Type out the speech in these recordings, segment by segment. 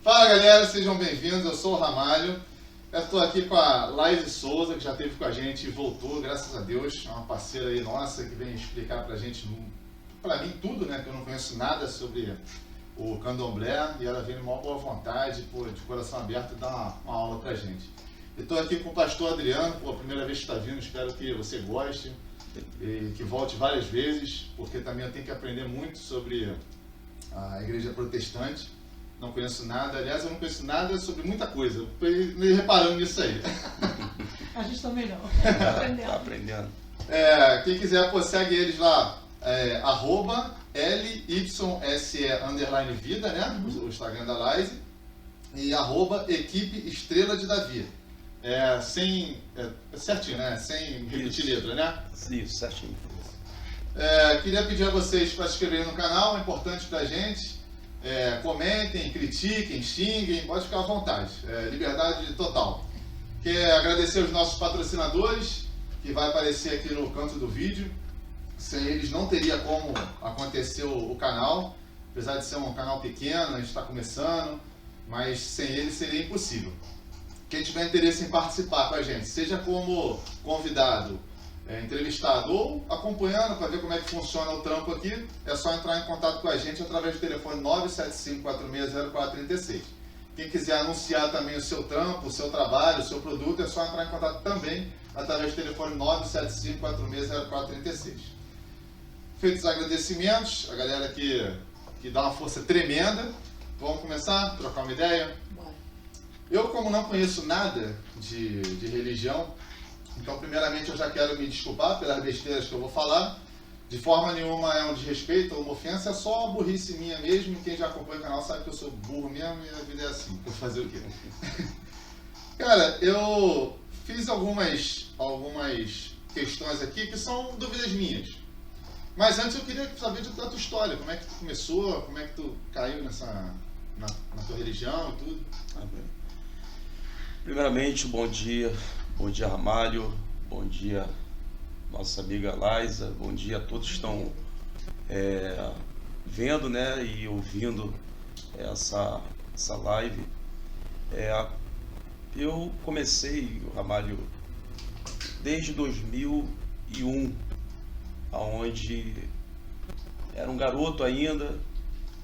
Fala galera, sejam bem-vindos, eu sou o Ramalho. Eu estou aqui com a Laís Souza, que já esteve com a gente e voltou, graças a Deus. É uma parceira aí nossa que vem explicar pra gente, pra mim tudo, né? Que eu não conheço nada sobre o candomblé e ela vem de maior boa vontade, de coração aberto, dar uma aula pra gente. Eu estou aqui com o pastor Adriano, a primeira vez que está vindo, espero que você goste e que volte várias vezes, porque também eu tenho que aprender muito sobre a igreja protestante. Não conheço nada, aliás, eu não conheço nada sobre muita coisa. Eu fui reparando nisso aí. A gente também não. Tá aprendendo. Quem quiser, segue eles lá, @LYSE_vida, né? O Instagram da Laís. E @equipe Estrela de Davi. Certinho, né? Sem repetir letra, né? Isso, certinho. Queria pedir a vocês para se inscreverem no canal, é importante pra gente. Comentem, critiquem, xinguem, pode ficar à vontade, liberdade total. Quero agradecer os nossos patrocinadores, que vai aparecer aqui no canto do vídeo. Sem eles não teria como acontecer o canal, apesar de ser um canal pequeno, a gente está começando, mas sem eles seria impossível. Quem tiver interesse em participar com a gente, seja como convidado, entrevistado ou acompanhando para ver como é que funciona o trampo aqui, é só entrar em contato com a gente através do telefone 975460436. Quem quiser anunciar também o seu trampo, o seu trabalho, o seu produto, é só entrar em contato também através do telefone 975460436. Feitos os agradecimentos, a galera que dá uma força tremenda, vamos começar a trocar uma ideia? Bora. Eu, como não conheço nada de religião, então, primeiramente, eu já quero me desculpar pelas besteiras que eu vou falar. De forma nenhuma é um desrespeito ou uma ofensa, é só uma burrice minha mesmo. Quem já acompanha o canal sabe que eu sou burro mesmo e a vida é assim. Vou fazer o quê? Cara, eu fiz algumas questões aqui que são dúvidas minhas. Mas antes eu queria saber da tua história. Como é que tu começou? Como é que tu caiu na tua religião e tudo? Primeiramente, bom dia. Bom dia, Ramalho. Bom dia, nossa amiga Laísa. Bom dia a todos que estão vendo, né, e ouvindo essa live. Eu comecei, Ramalho, desde 2001, onde era um garoto ainda,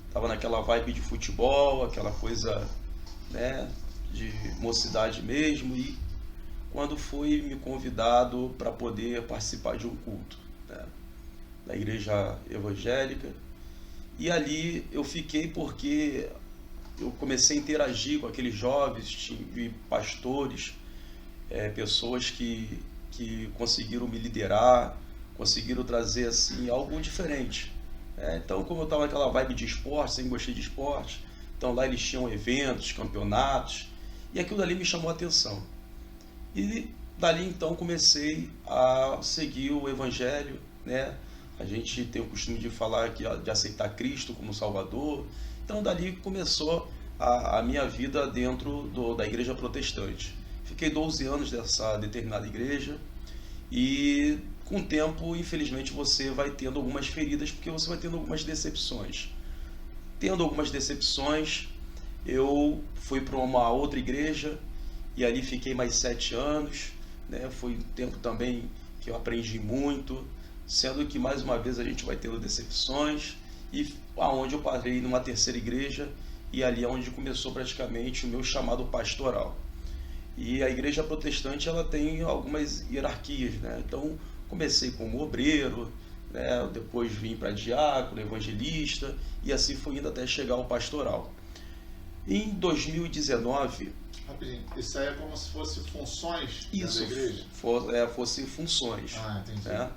estava naquela vibe de futebol, aquela coisa, né, de mocidade mesmo, e quando fui me convidado para poder participar de um culto, né, da igreja evangélica, e ali eu fiquei porque eu comecei a interagir com aqueles jovens, tive pastores, pessoas que conseguiram me liderar, conseguiram trazer assim algo diferente. Então, como eu estava naquela vibe de esporte, sempre gostei de esporte, então lá eles tinham eventos, campeonatos, e aquilo ali me chamou a atenção. E dali então comecei a seguir o Evangelho, né? A gente tem o costume de falar de aceitar Cristo como Salvador. Então dali começou a minha vida dentro da igreja protestante. Fiquei 12 anos dessa determinada igreja e com o tempo, infelizmente, você vai tendo algumas feridas porque você vai tendo algumas decepções. Tendo algumas decepções, eu fui para uma outra igreja e ali fiquei mais 7 anos, né? Foi um tempo também que eu aprendi muito, sendo que mais uma vez a gente vai tendo decepções, e aonde eu parei numa terceira igreja, e ali é onde começou praticamente o meu chamado pastoral. E a igreja protestante, ela tem algumas hierarquias, né? Então comecei como obreiro, né? Depois vim para diácono, evangelista, e assim foi indo até chegar ao pastoral. Em 2019... Rapidinho, isso aí é como se fosse funções Isso, da igreja? Fosse funções. Ah, entendi. Né?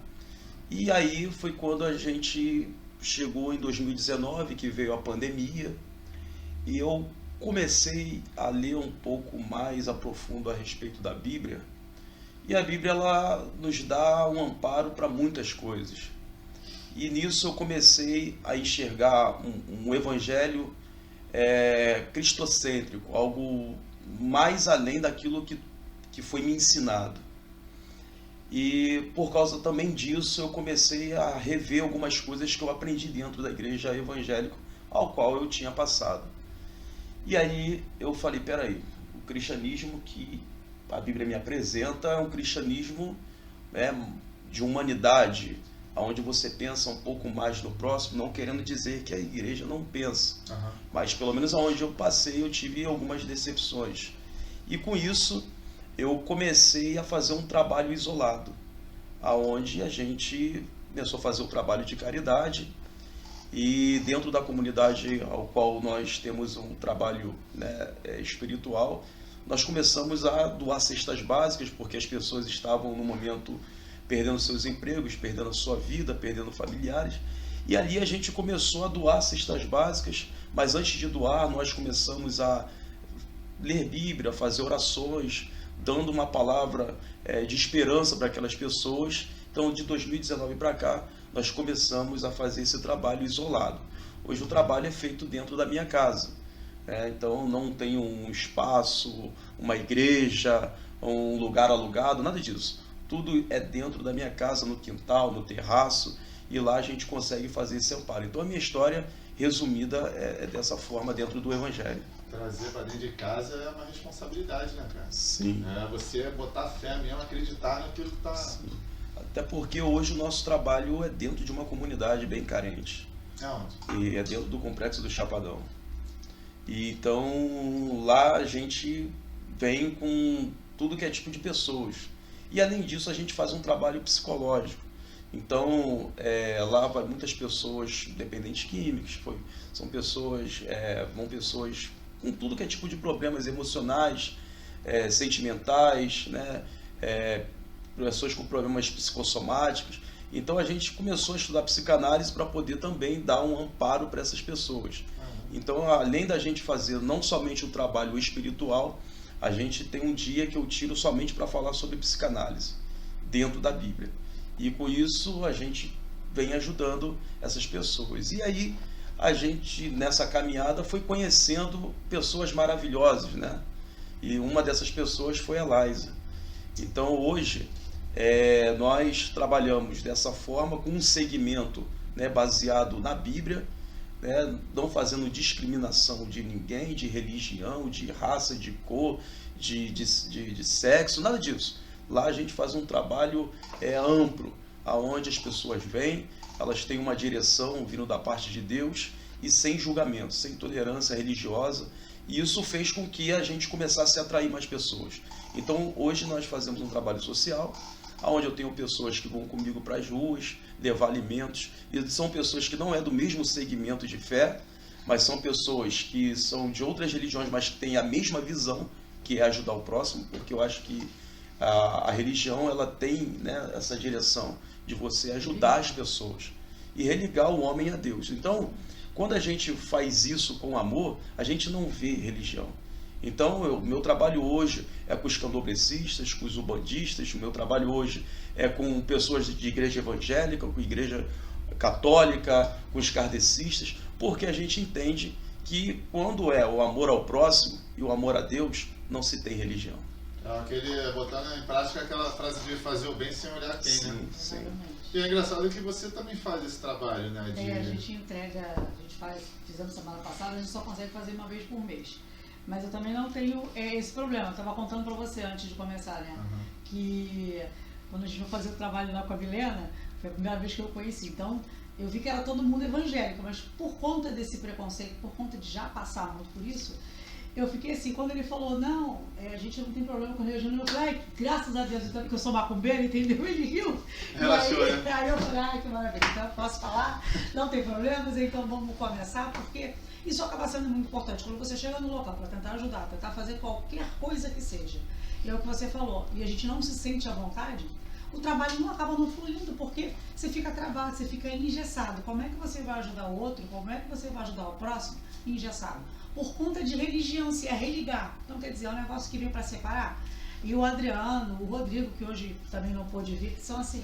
E aí foi quando a gente chegou em 2019, que veio a pandemia, e eu comecei a ler um pouco mais a profundo a respeito da Bíblia. E a Bíblia, ela nos dá um amparo para muitas coisas. E nisso eu comecei a enxergar um evangelho cristocêntrico, algo mais além daquilo que foi me ensinado. E por causa também disso eu comecei a rever algumas coisas que eu aprendi dentro da igreja evangélica ao qual eu tinha passado. E aí eu falei, peraí, o cristianismo que a Bíblia me apresenta é um cristianismo, né, de humanidade, onde você pensa um pouco mais no próximo, não querendo dizer que a igreja não pensa, mas pelo menos aonde eu passei eu tive algumas decepções. E com isso eu comecei a fazer um trabalho isolado, aonde a gente começou a fazer o trabalho de caridade, e dentro da comunidade ao qual nós temos um trabalho, né, espiritual, nós começamos a doar cestas básicas, porque as pessoas estavam no momento perdendo seus empregos, perdendo a sua vida, perdendo familiares, e ali a gente começou a doar cestas básicas, mas antes de doar nós começamos a ler Bíblia, fazer orações, dando uma palavra de esperança para aquelas pessoas. Então de 2019 para cá nós começamos a fazer esse trabalho isolado. Hoje o trabalho é feito dentro da minha casa, então não tenho um espaço, uma igreja, um lugar alugado, nada disso. Tudo é dentro da minha casa, no quintal, no terraço, e lá a gente consegue fazer esse amparo. Então a minha história resumida é dessa forma dentro do Evangelho. Trazer para dentro de casa é uma responsabilidade, né, cara? Sim. Você botar fé mesmo, acreditar naquilo que está... Sim. Até porque hoje o nosso trabalho é dentro de uma comunidade bem carente. Aonde? E é dentro do Complexo do Chapadão. E então lá a gente vem com tudo que é tipo de pessoas. E além disso a gente faz um trabalho psicológico. Então lá vai muitas pessoas dependentes químicos, são pessoas, vão pessoas com tudo que é tipo de problemas emocionais, sentimentais, né? Pessoas com problemas psicossomáticos. Então a gente começou a estudar psicanálise para poder também dar um amparo para essas pessoas. Então, além da gente fazer não somente o trabalho espiritual, a gente tem um dia que eu tiro somente para falar sobre psicanálise dentro da Bíblia. E com isso a gente vem ajudando essas pessoas. E aí a gente, nessa caminhada, foi conhecendo pessoas maravilhosas, né? E uma dessas pessoas foi a Laísa. Então hoje nós trabalhamos dessa forma, com um segmento, né, baseado na Bíblia, né, não fazendo discriminação de ninguém, de religião, de raça, de cor, de sexo, nada disso. Lá a gente faz um trabalho amplo, aonde as pessoas vêm, elas têm uma direção vindo da parte de Deus e sem julgamento, sem tolerância religiosa. E isso fez com que a gente começasse a atrair mais pessoas. Então hoje nós fazemos um trabalho social, onde eu tenho pessoas que vão comigo para as ruas, levar alimentos, e são pessoas que não é do mesmo segmento de fé, mas são pessoas que são de outras religiões, mas que têm a mesma visão, que é ajudar o próximo, porque eu acho que a religião ela tem, né, essa direção de você ajudar as pessoas e religar o homem a Deus. Então, quando a gente faz isso com amor, a gente não vê religião. Então, meu trabalho hoje é com os candomblecistas, com os ubandistas, o meu trabalho hoje é com pessoas de igreja evangélica, com igreja católica, com os kardecistas, porque a gente entende que quando é o amor ao próximo e o amor a Deus, não se tem religião. Botando em prática aquela frase de fazer o bem sem olhar quem, sim, né? Sim. E é engraçado que você também faz esse trabalho, né? A gente entrega, fizemos semana passada, a gente só consegue fazer uma vez por mês. Mas eu também não tenho esse problema. Eu estava contando para você antes de começar, né? Que quando a gente foi fazer o trabalho lá com a Vilena, foi a primeira vez que eu conheci. Então, eu vi que era todo mundo evangélico, mas por conta desse preconceito, por conta de já passar muito por isso, eu fiquei assim, quando ele falou, não, a gente não tem problema com religião, eu falei, ai, graças a Deus, então, que eu sou macumbeira, entendeu? Ele riu. Relaxou, né? Aí eu falei, ai, que maravilha, então eu posso falar, não tem problemas, então vamos começar, porque isso acaba sendo muito importante. Quando você chega no local para tentar ajudar, tentar fazer qualquer coisa que seja, e é o que você falou, e a gente não se sente à vontade, o trabalho não acaba não fluindo, porque você fica travado, você fica engessado. Como é que você vai ajudar o outro? Como é que você vai ajudar o próximo? Engessado. Por conta de religião, se é religar. Então, quer dizer, é um negócio que vem para separar. E o Adriano, o Rodrigo, que hoje também não pôde vir, que são assim,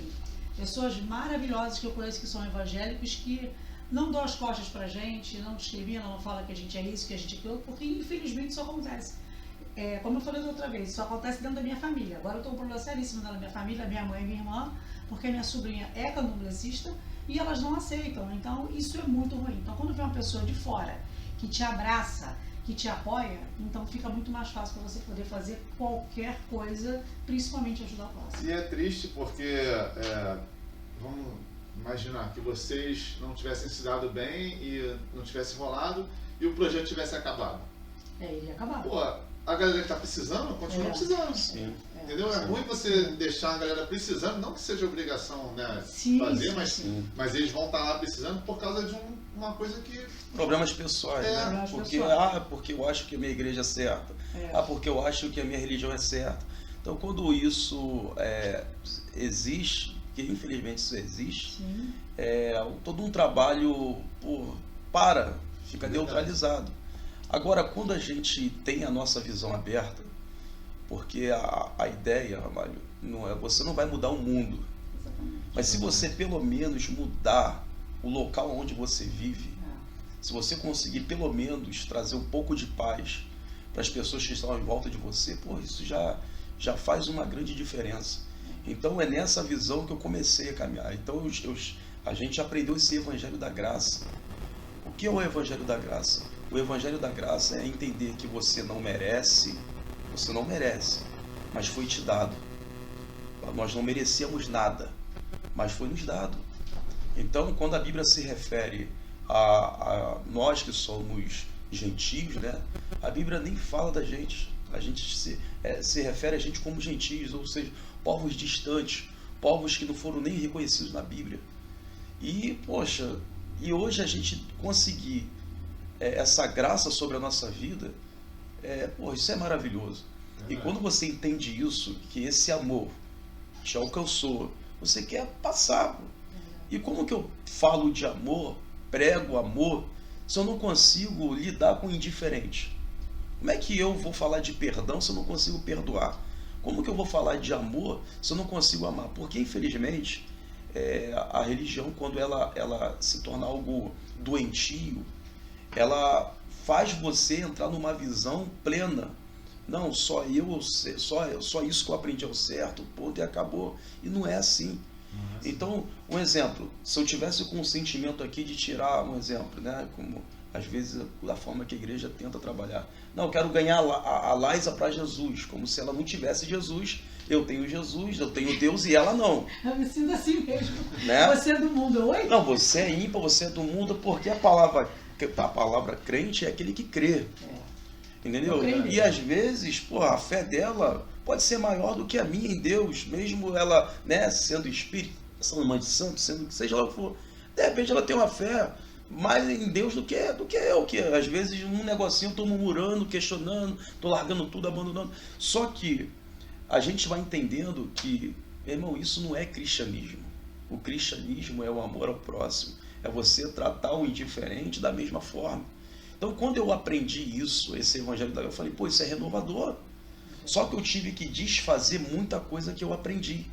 pessoas maravilhosas que eu conheço que são evangélicos, que não dão as costas pra gente, não discriminam, não falam que a gente é isso, que a gente é aquilo, porque infelizmente isso acontece. Como eu falei da outra vez, isso acontece dentro da minha família. Agora eu estou com um problema seríssimo dentro da minha família, minha mãe e minha irmã, porque a minha sobrinha é candomblecista e elas não aceitam. Então isso é muito ruim. Então quando vem uma pessoa de fora que te abraça, que te apoia, então fica muito mais fácil para você poder fazer qualquer coisa, principalmente ajudar o próximo. E é triste porque, vamos imaginar que vocês não tivessem se dado bem e não tivesse rolado e o projeto tivesse acabado. Ele ia acabar. Pô, a galera que está precisando, continua precisando. Sim. Entendeu? É ruim você deixar a galera precisando, não que seja obrigação, né, fazer, mas eles vão estar lá precisando por causa de uma coisa que... Problemas pessoais, né? Problemas Porque, pessoais. porque eu acho que a minha igreja é certa. Porque eu acho que a minha religião é certa. Então, quando isso existe, que infelizmente isso existe, todo um trabalho fica neutralizado. Agora, quando a gente tem a nossa visão aberta, porque a ideia, Ramalho, você não vai mudar o mundo, mas se você pelo menos mudar o local onde você vive, se você conseguir pelo menos trazer um pouco de paz para as pessoas que estão em volta de você, isso já faz uma grande diferença. Então é nessa visão que eu comecei a caminhar. Então a gente aprendeu esse evangelho da graça. O que é o evangelho da graça? O evangelho da graça é entender que você não merece, mas foi te dado. Nós não merecíamos nada, mas foi nos dado. Então, quando a Bíblia se refere a nós que somos gentios, né, a Bíblia nem fala da gente. A gente se refere a gente como gentios, ou seja, povos distantes, povos que não foram nem reconhecidos na Bíblia. E, hoje a gente conseguir essa graça sobre a nossa vida, isso é maravilhoso. E quando você entende isso, que esse amor te alcançou, você quer passar. E como que eu falo de amor, prego amor, se eu não consigo lidar com o indiferente? Como é que eu vou falar de perdão se eu não consigo perdoar? Como que eu vou falar de amor se eu não consigo amar? Porque, infelizmente, a religião, quando ela se torna algo doentio, ela faz você entrar numa visão plena. Não, só isso que eu aprendi é o certo, ponto, e acabou. E não é assim. Então, um exemplo, se eu tivesse com um sentimento aqui de tirar um exemplo, né, como às vezes da forma que a igreja tenta trabalhar. Não, eu quero ganhar a Laísa para Jesus, como se ela não tivesse Jesus. Eu tenho Jesus, eu tenho Deus e ela não. Eu me sinto assim mesmo. Né? Você é do mundo, oi? Não, você é ímpar, você é do mundo, porque a palavra crente é aquele que crê. Entendeu? E às vezes, a fé dela pode ser maior do que a minha em Deus, mesmo ela, né, sendo espírito, sendo mãe de santo, sendo que seja lá o que for. De repente ela tem uma fé mais em Deus do que eu, que às vezes um negocinho eu estou murmurando, questionando, estou largando tudo, abandonando. Só que a gente vai entendendo que, meu irmão, isso não é cristianismo. O cristianismo é o amor ao próximo, é você tratar o indiferente da mesma forma. Então, quando eu aprendi isso, esse evangelho da graça, eu falei, isso é renovador. Só que eu tive que desfazer muita coisa que eu aprendi.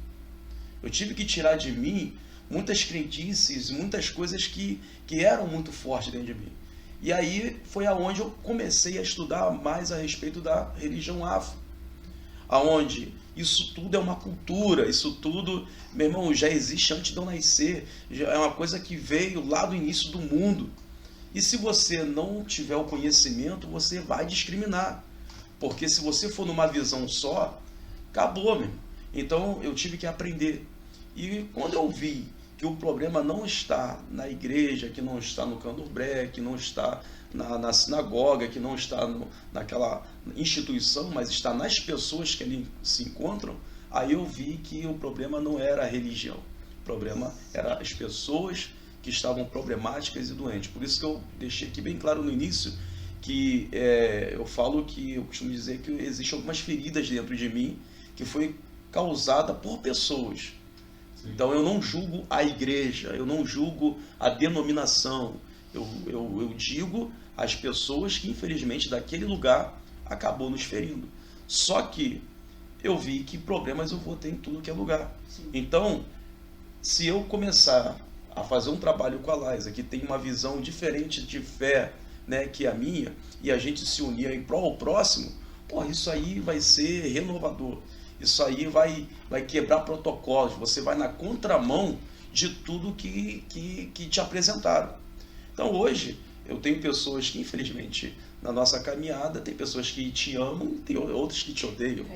Eu tive que tirar de mim muitas crendices, muitas coisas que eram muito fortes dentro de mim. E aí foi aonde eu comecei a estudar mais a respeito da religião afro. Aonde isso tudo é uma cultura, isso tudo, meu irmão, já existe antes de eu nascer. Já é uma coisa que veio lá do início do mundo. E se você não tiver o conhecimento, você vai discriminar. Porque se você for numa visão só, acabou, meu. Então eu tive que aprender. E quando eu vi que o problema não está na igreja, que não está no candomblé, que não está na sinagoga, que não está naquela instituição, mas está nas pessoas que ali se encontram, aí eu vi que o problema não era a religião. O problema era as pessoas que estavam problemáticas e doentes. Por isso que eu deixei aqui bem claro no início que eu costumo dizer que existem algumas feridas dentro de mim que foi causada por pessoas. Sim. Então eu não julgo a igreja, eu não julgo a denominação, eu digo as pessoas que infelizmente daquele lugar acabou nos ferindo. Só que eu vi que problemas eu vou ter em tudo que é lugar. Sim. Então, se eu começar a fazer um trabalho com a Laísa, que tem uma visão diferente de fé, né, que a minha, e a gente se unir em prol ao próximo, isso aí vai ser renovador. Isso aí vai quebrar protocolos. Você vai na contramão de tudo que te apresentaram. Então hoje, Eu tenho pessoas que, infelizmente, na nossa caminhada, tem pessoas que te amam e tem outras que te odeiam.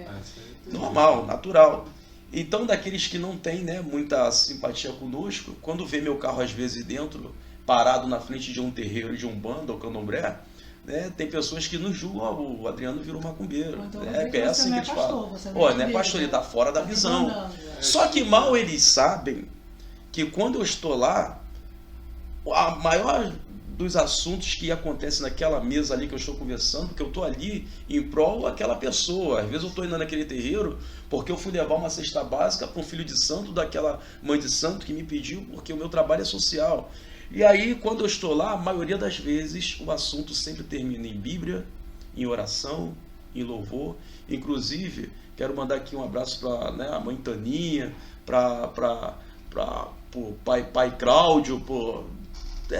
Normal, natural. Então, daqueles que não têm, né, muita simpatia conosco, quando vê meu carro, às vezes, dentro, parado na frente de um terreiro, de um bando ou candomblé, né, tem pessoas que nos julgam, o Adriano virou macumbeiro. Então, É assim que eles falam. Não é pastor, ele está fora da visão. Só que mal eles sabem que quando eu estou lá, a maior dos assuntos que acontecem naquela mesa ali que eu estou conversando, porque eu estou ali em prol daquela pessoa. Às vezes eu estou indo naquele terreiro porque eu fui levar uma cesta básica para um filho de santo daquela mãe de santo que me pediu, porque o meu trabalho é social. E aí, quando eu estou lá, a maioria das vezes o assunto sempre termina em Bíblia, em oração, em louvor. Inclusive, quero mandar aqui um abraço para, né, a mãe Taninha, para o pai Cláudio,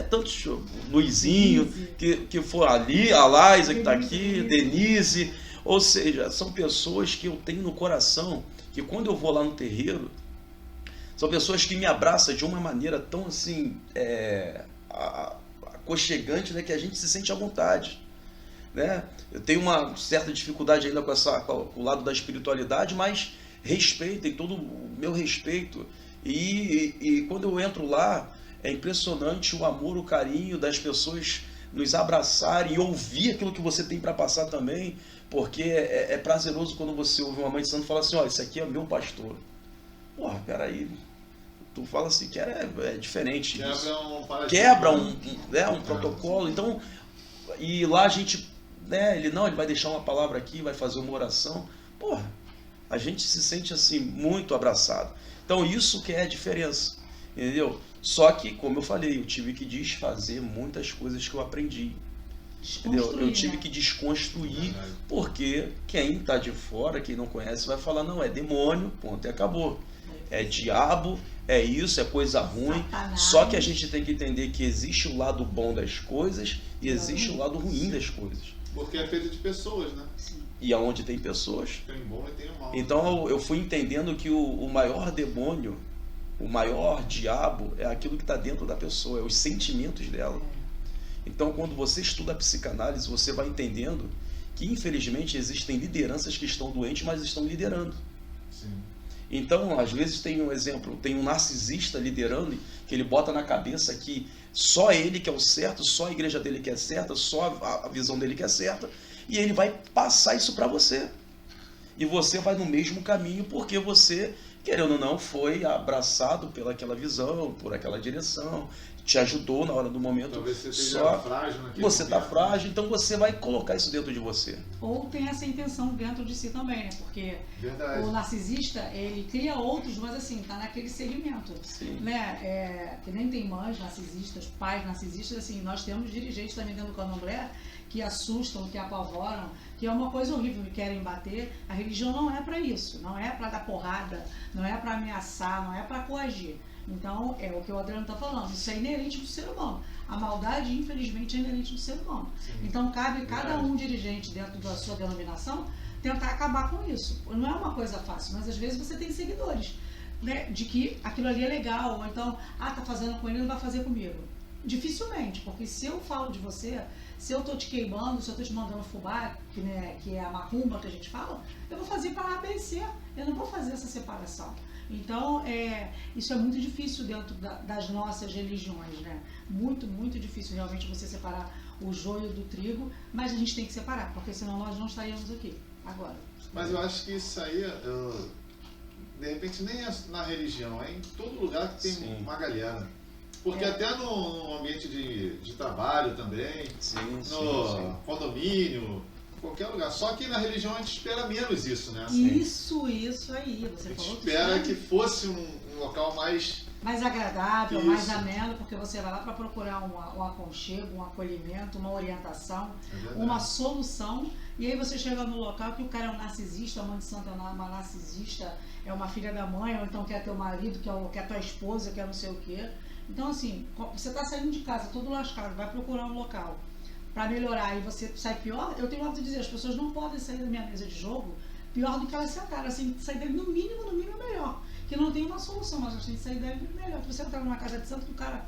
tantos, Luizinho, que for ali, a Liza que está aqui, Denise, ou seja, são pessoas que eu tenho no coração, que quando eu vou lá no terreiro, são pessoas que me abraçam de uma maneira tão assim, aconchegante, né, que a gente se sente à vontade. Né? Eu tenho uma certa dificuldade ainda com o lado da espiritualidade, mas respeitem, todo o meu respeito. E quando eu entro lá, é impressionante o amor, o carinho das pessoas nos abraçarem e ouvir aquilo que você tem para passar também, porque é prazeroso quando você ouve uma mãe de santo falar assim, ó, esse aqui é meu pastor. Porra, peraí, tu fala assim que é diferente. Quebra um protocolo. Então, e lá a gente, né, ele vai deixar uma palavra aqui, vai fazer uma oração. Porra, a gente se sente assim muito abraçado. Então isso que é a diferença, entendeu? Só que, como eu falei, eu tive que desfazer muitas coisas que eu aprendi. Entendeu? Eu tive que desconstruir, porque quem está de fora, quem não conhece, vai falar, não, é demônio, ponto, e acabou. É diabo, é isso, é coisa ruim. Satanás. Só que a gente tem que entender que existe o lado bom das coisas e existe o lado ruim das coisas. Porque é feito de pessoas, né? Sim. E aonde tem pessoas. Tem bom e tem o mal. Então eu fui entendendo que o maior demônio, o maior diabo é aquilo que está dentro da pessoa, é os sentimentos dela. Então quando você estuda a psicanálise, você vai entendendo que infelizmente existem lideranças que estão doentes, mas estão liderando. Sim. Então, às vezes tem um exemplo, tem um narcisista liderando, que ele bota na cabeça que só ele que é o certo, só a igreja dele que é certa, só a visão dele que é certa, e ele vai passar isso para você. E você vai no mesmo caminho porque você, querendo ou não, foi abraçado pelaquela visão, por aquela direção, te ajudou na hora do momento. Talvez você só frágil você está frágil, então você vai colocar isso dentro de você. Ou tem essa intenção dentro de si também, né? Porque o narcisista, ele cria outros, mas assim, tá naquele segmento. Sim. Né? Que nem tem mães narcisistas, pais narcisistas, assim, nós temos dirigentes também dentro do candomblé que assustam, que apavoram, que é uma coisa horrível, que querem bater. A religião não é para isso, não é para dar porrada, não é para ameaçar, não é para coagir. Então, é o que o Adriano está falando, isso é inerente do ser humano. A maldade, infelizmente, é inerente do ser humano. Sim. Então, cabe cada um dirigente dentro da sua denominação tentar acabar com isso. Não é uma coisa fácil, mas às vezes você tem seguidores, né, de que aquilo ali é legal, ou então, tá fazendo com ele, não vai fazer comigo. Dificilmente, porque se eu falo de você, se eu estou te queimando, se eu estou te mandando fubá, que é a macumba que a gente fala, eu vou fazer para A, B e C, eu não vou fazer essa separação. Então, isso é muito difícil dentro das nossas religiões, né? Muito, muito difícil realmente você separar o joio do trigo, mas a gente tem que separar, porque senão nós não estaríamos aqui agora. Mas eu acho que isso aí, de repente, nem é na religião, é em todo lugar que tem Sim. uma galera. Porque até no ambiente de trabalho também, no condomínio, qualquer lugar. Só que na religião a gente espera menos isso, né? Isso aí. Você falou que a gente espera que fosse um local mais agradável, mais ameno, porque você vai lá para procurar um aconchego, um acolhimento, uma orientação, uma solução. E aí você chega no local que o cara é um narcisista, a mãe de santo é uma narcisista, é uma filha da mãe, ou então quer teu marido, quer tua esposa, quer não sei o quê. Então, assim, você está saindo de casa, todo lascado, vai procurar um local para melhorar e você sai pior. Eu tenho o hábito de dizer, as pessoas não podem sair da minha mesa de jogo pior do que elas sentaram, assim, sair dele no mínimo melhor. Que não tem uma solução, mas a gente tem que sair dele melhor. Se você entrar numa casa de santo, que o cara,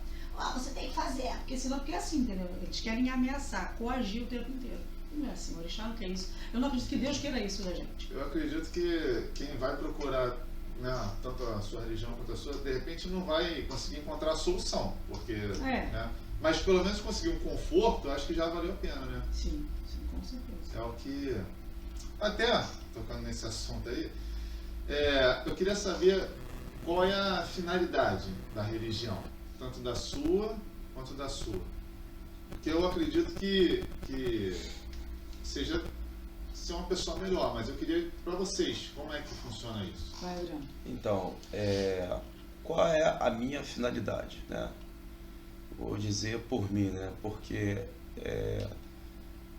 você tem que fazer. Porque é assim, entendeu? Eles querem ameaçar, coagir o tempo inteiro. Não é assim, o orixá não quer isso. Eu não acredito que Deus queira isso da gente. Eu acredito que quem vai procurar, né, tanto a sua religião quanto a sua, de repente não vai conseguir encontrar a solução, porque, né, mas pelo menos conseguir um conforto, eu acho que já valeu a pena, né? Sim, com certeza. É o que, até tocando nesse assunto aí, eu queria saber qual é a finalidade da religião, tanto da sua quanto da sua, porque eu acredito que seja ser uma pessoa melhor, mas eu queria para vocês, como é que funciona isso? Vai, Adriano. Então, qual é a minha finalidade, né? Vou dizer por mim, né? Porque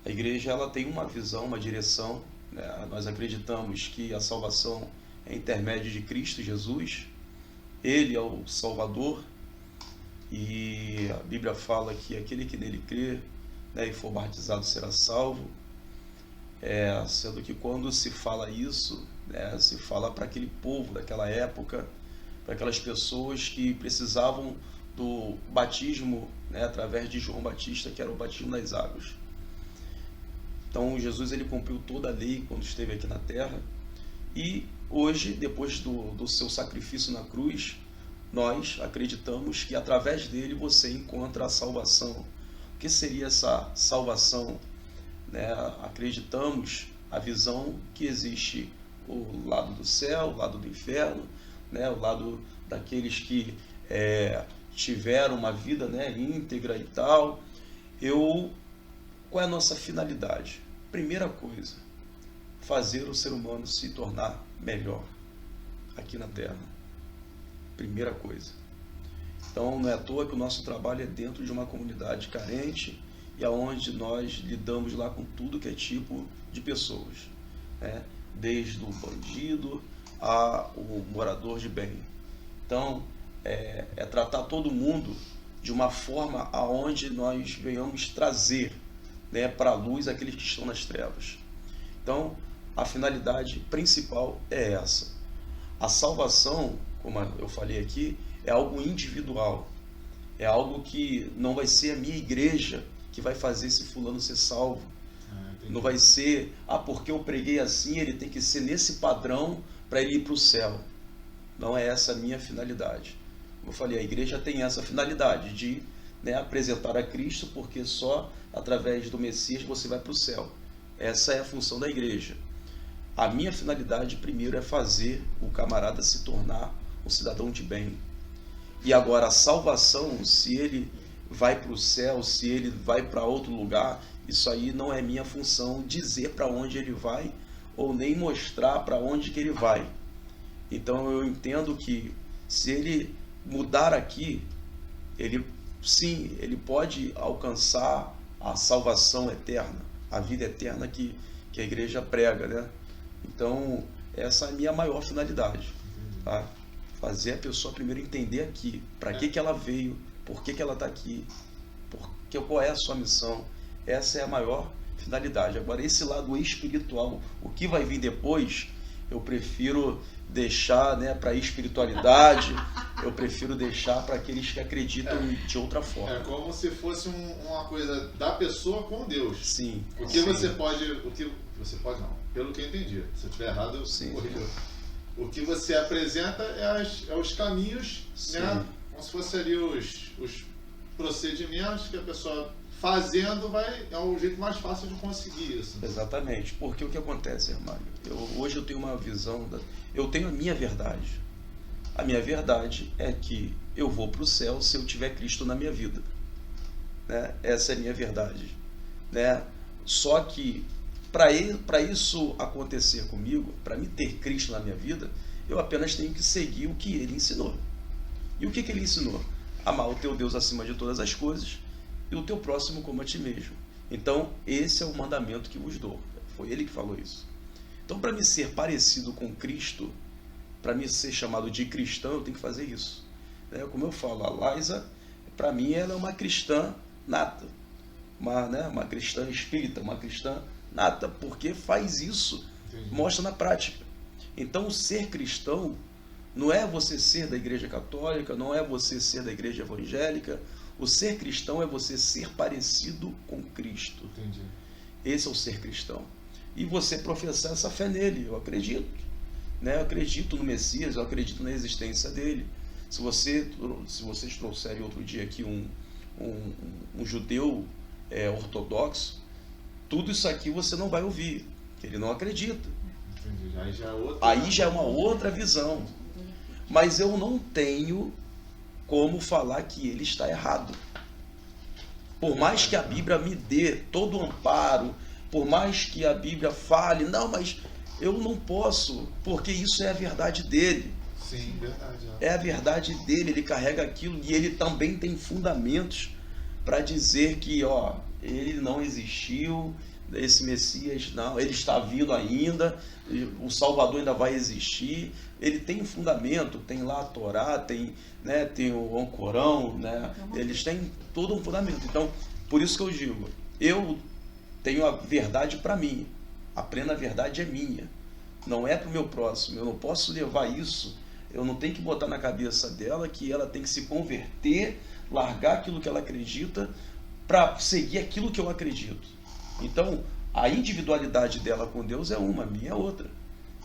a igreja ela tem uma visão, uma direção, né? Nós acreditamos que a salvação é intermédio de Cristo Jesus, Ele é o Salvador, e a Bíblia fala que aquele que nele crê, né, e for batizado será salvo. Sendo que quando se fala isso, né, se fala para aquele povo daquela época, para aquelas pessoas que precisavam do batismo, né, através de João Batista, que era o batismo nas águas. Então Jesus ele cumpriu toda a lei quando esteve aqui na terra, e hoje, depois do seu sacrifício na cruz, nós acreditamos que através dele você encontra a salvação. O que seria essa salvação? Acreditamos a visão que existe o lado do céu, o lado do inferno, né, o lado daqueles que tiveram uma vida, né, íntegra e tal. Qual é a nossa finalidade? Primeira coisa, fazer o ser humano se tornar melhor aqui na Terra. Primeira coisa. Então não é à toa que o nosso trabalho é dentro de uma comunidade carente, e aonde nós lidamos lá com tudo que é tipo de pessoas, né? Desde o bandido ao morador de bem. Então, tratar todo mundo de uma forma aonde nós venhamos trazer, né, para a luz aqueles que estão nas trevas. Então, a finalidade principal é essa. A salvação, como eu falei aqui, é algo individual. É algo que não vai ser a minha igreja que vai fazer esse fulano ser salvo. Não vai ser, porque eu preguei assim, ele tem que ser nesse padrão para ele ir para o céu. Não é essa a minha finalidade. Como eu falei, a igreja tem essa finalidade de, né, apresentar a Cristo, porque só através do Messias você vai para o céu. Essa é a função da igreja. A minha finalidade primeiro é fazer o camarada se tornar um cidadão de bem. E agora a salvação, se ele vai para o céu, se ele vai para outro lugar, isso aí não é minha função dizer para onde ele vai ou nem mostrar para onde que ele vai. Então eu entendo que se ele mudar aqui, ele pode alcançar a salvação eterna, a vida eterna que a igreja prega, né? Então essa é a minha maior finalidade, tá? Fazer a pessoa primeiro entender aqui, para que ela veio, por que ela está aqui, qual é a sua missão. Essa é a maior finalidade. Agora, esse lado espiritual, o que vai vir depois, eu prefiro deixar, né, para a espiritualidade, eu prefiro deixar para aqueles que acreditam de outra forma. É como se fosse uma coisa da pessoa com Deus. Sim. O que você pode não, pelo que eu entendi. Se eu estiver errado, eu corrijo. O que você apresenta é os caminhos, né? Como se fossem ali os procedimentos que a pessoa fazendo é o jeito mais fácil de conseguir isso. Exatamente, porque o que acontece, Armário? Hoje eu tenho uma visão, eu tenho a minha verdade. A minha verdade é que eu vou para o céu se eu tiver Cristo na minha vida, né? Essa é a minha verdade, né? Só que para isso acontecer comigo, para mim ter Cristo na minha vida, eu apenas tenho que seguir o que Ele ensinou. E o que Ele ensinou? Amar o teu Deus acima de todas as coisas e o teu próximo como a ti mesmo. Então, esse é o mandamento que vos dou. Foi Ele que falou isso. Então, para me ser parecido com Cristo, para me ser chamado de cristão, eu tenho que fazer isso. Como eu falo, a Laisa, para mim, ela é uma cristã nata. Uma cristã espírita, uma cristã nata, porque faz isso. Entendi. Mostra na prática. Então, o ser cristão não é você ser da igreja católica, não é você ser da igreja evangélica, O ser cristão é você ser parecido com Cristo. Entendi. Esse é o ser cristão. E você professar essa fé nele. Eu acredito. Né? Eu acredito no Messias, eu acredito na existência dele. Se vocês trouxerem outro dia aqui um judeu ortodoxo, tudo isso aqui você não vai ouvir. Ele não acredita. Entendi. Aí já é uma outra visão. Mas eu não tenho como falar que ele está errado. Por mais que a Bíblia me dê todo o amparo, por mais que a Bíblia fale, não, mas eu não posso, porque isso é a verdade dele. Sim, verdade. É a verdade dele, ele carrega aquilo e ele também tem fundamentos para dizer que, ele não existiu, esse Messias não, ele está vindo ainda, o Salvador ainda vai existir. Ele tem um fundamento, tem lá a Torá, tem o Corão, né? Eles têm todo um fundamento. Então, por isso que eu digo, eu tenho a verdade para mim, a plena verdade é minha, não é para o meu próximo. Eu não posso levar isso, eu não tenho que botar na cabeça dela que ela tem que se converter, largar aquilo que ela acredita para seguir aquilo que eu acredito. Então, a individualidade dela com Deus é uma, a minha é outra.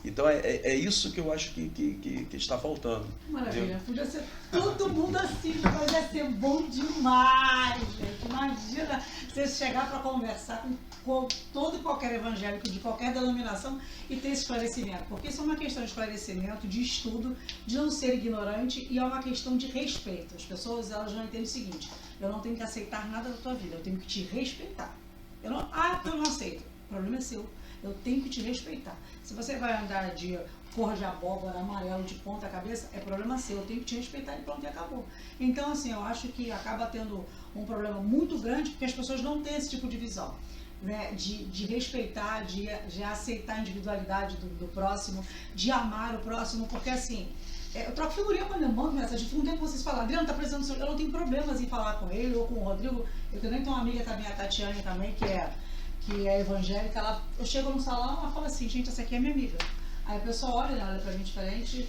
Então, é isso que eu acho que está faltando. Maravilha, podia ser todo mundo assim, mas ia ser bom demais, gente. Imagina você chegar para conversar com todo e qualquer evangélico de qualquer denominação e ter esclarecimento. Porque isso é uma questão de esclarecimento, de estudo, de não ser ignorante, e é uma questão de respeito. As pessoas, elas não entendem o seguinte: eu não tenho que aceitar nada da tua vida, eu tenho que te respeitar. Eu não aceito. O problema é seu. Eu tenho que te respeitar. Se você vai andar de cor de abóbora, amarelo, de ponta cabeça, é problema seu. Eu tenho que te respeitar e pronto, e acabou. Então, assim, eu acho que acaba tendo um problema muito grande porque as pessoas não têm esse tipo de visão, né? De respeitar, de aceitar a individualidade do próximo, de amar o próximo, porque assim, eu troco figurinha quando eu mando mensagem. Fico um tempo vocês falam, Adriano, tá precisando do seu... Eu não tenho problemas em falar com ele ou com o Rodrigo. Eu também tenho uma amiga também, a Tatiane também, que é evangélica. Eu chego no salão, ela fala assim, gente, essa aqui é minha amiga. Aí a pessoa olha pra mim diferente,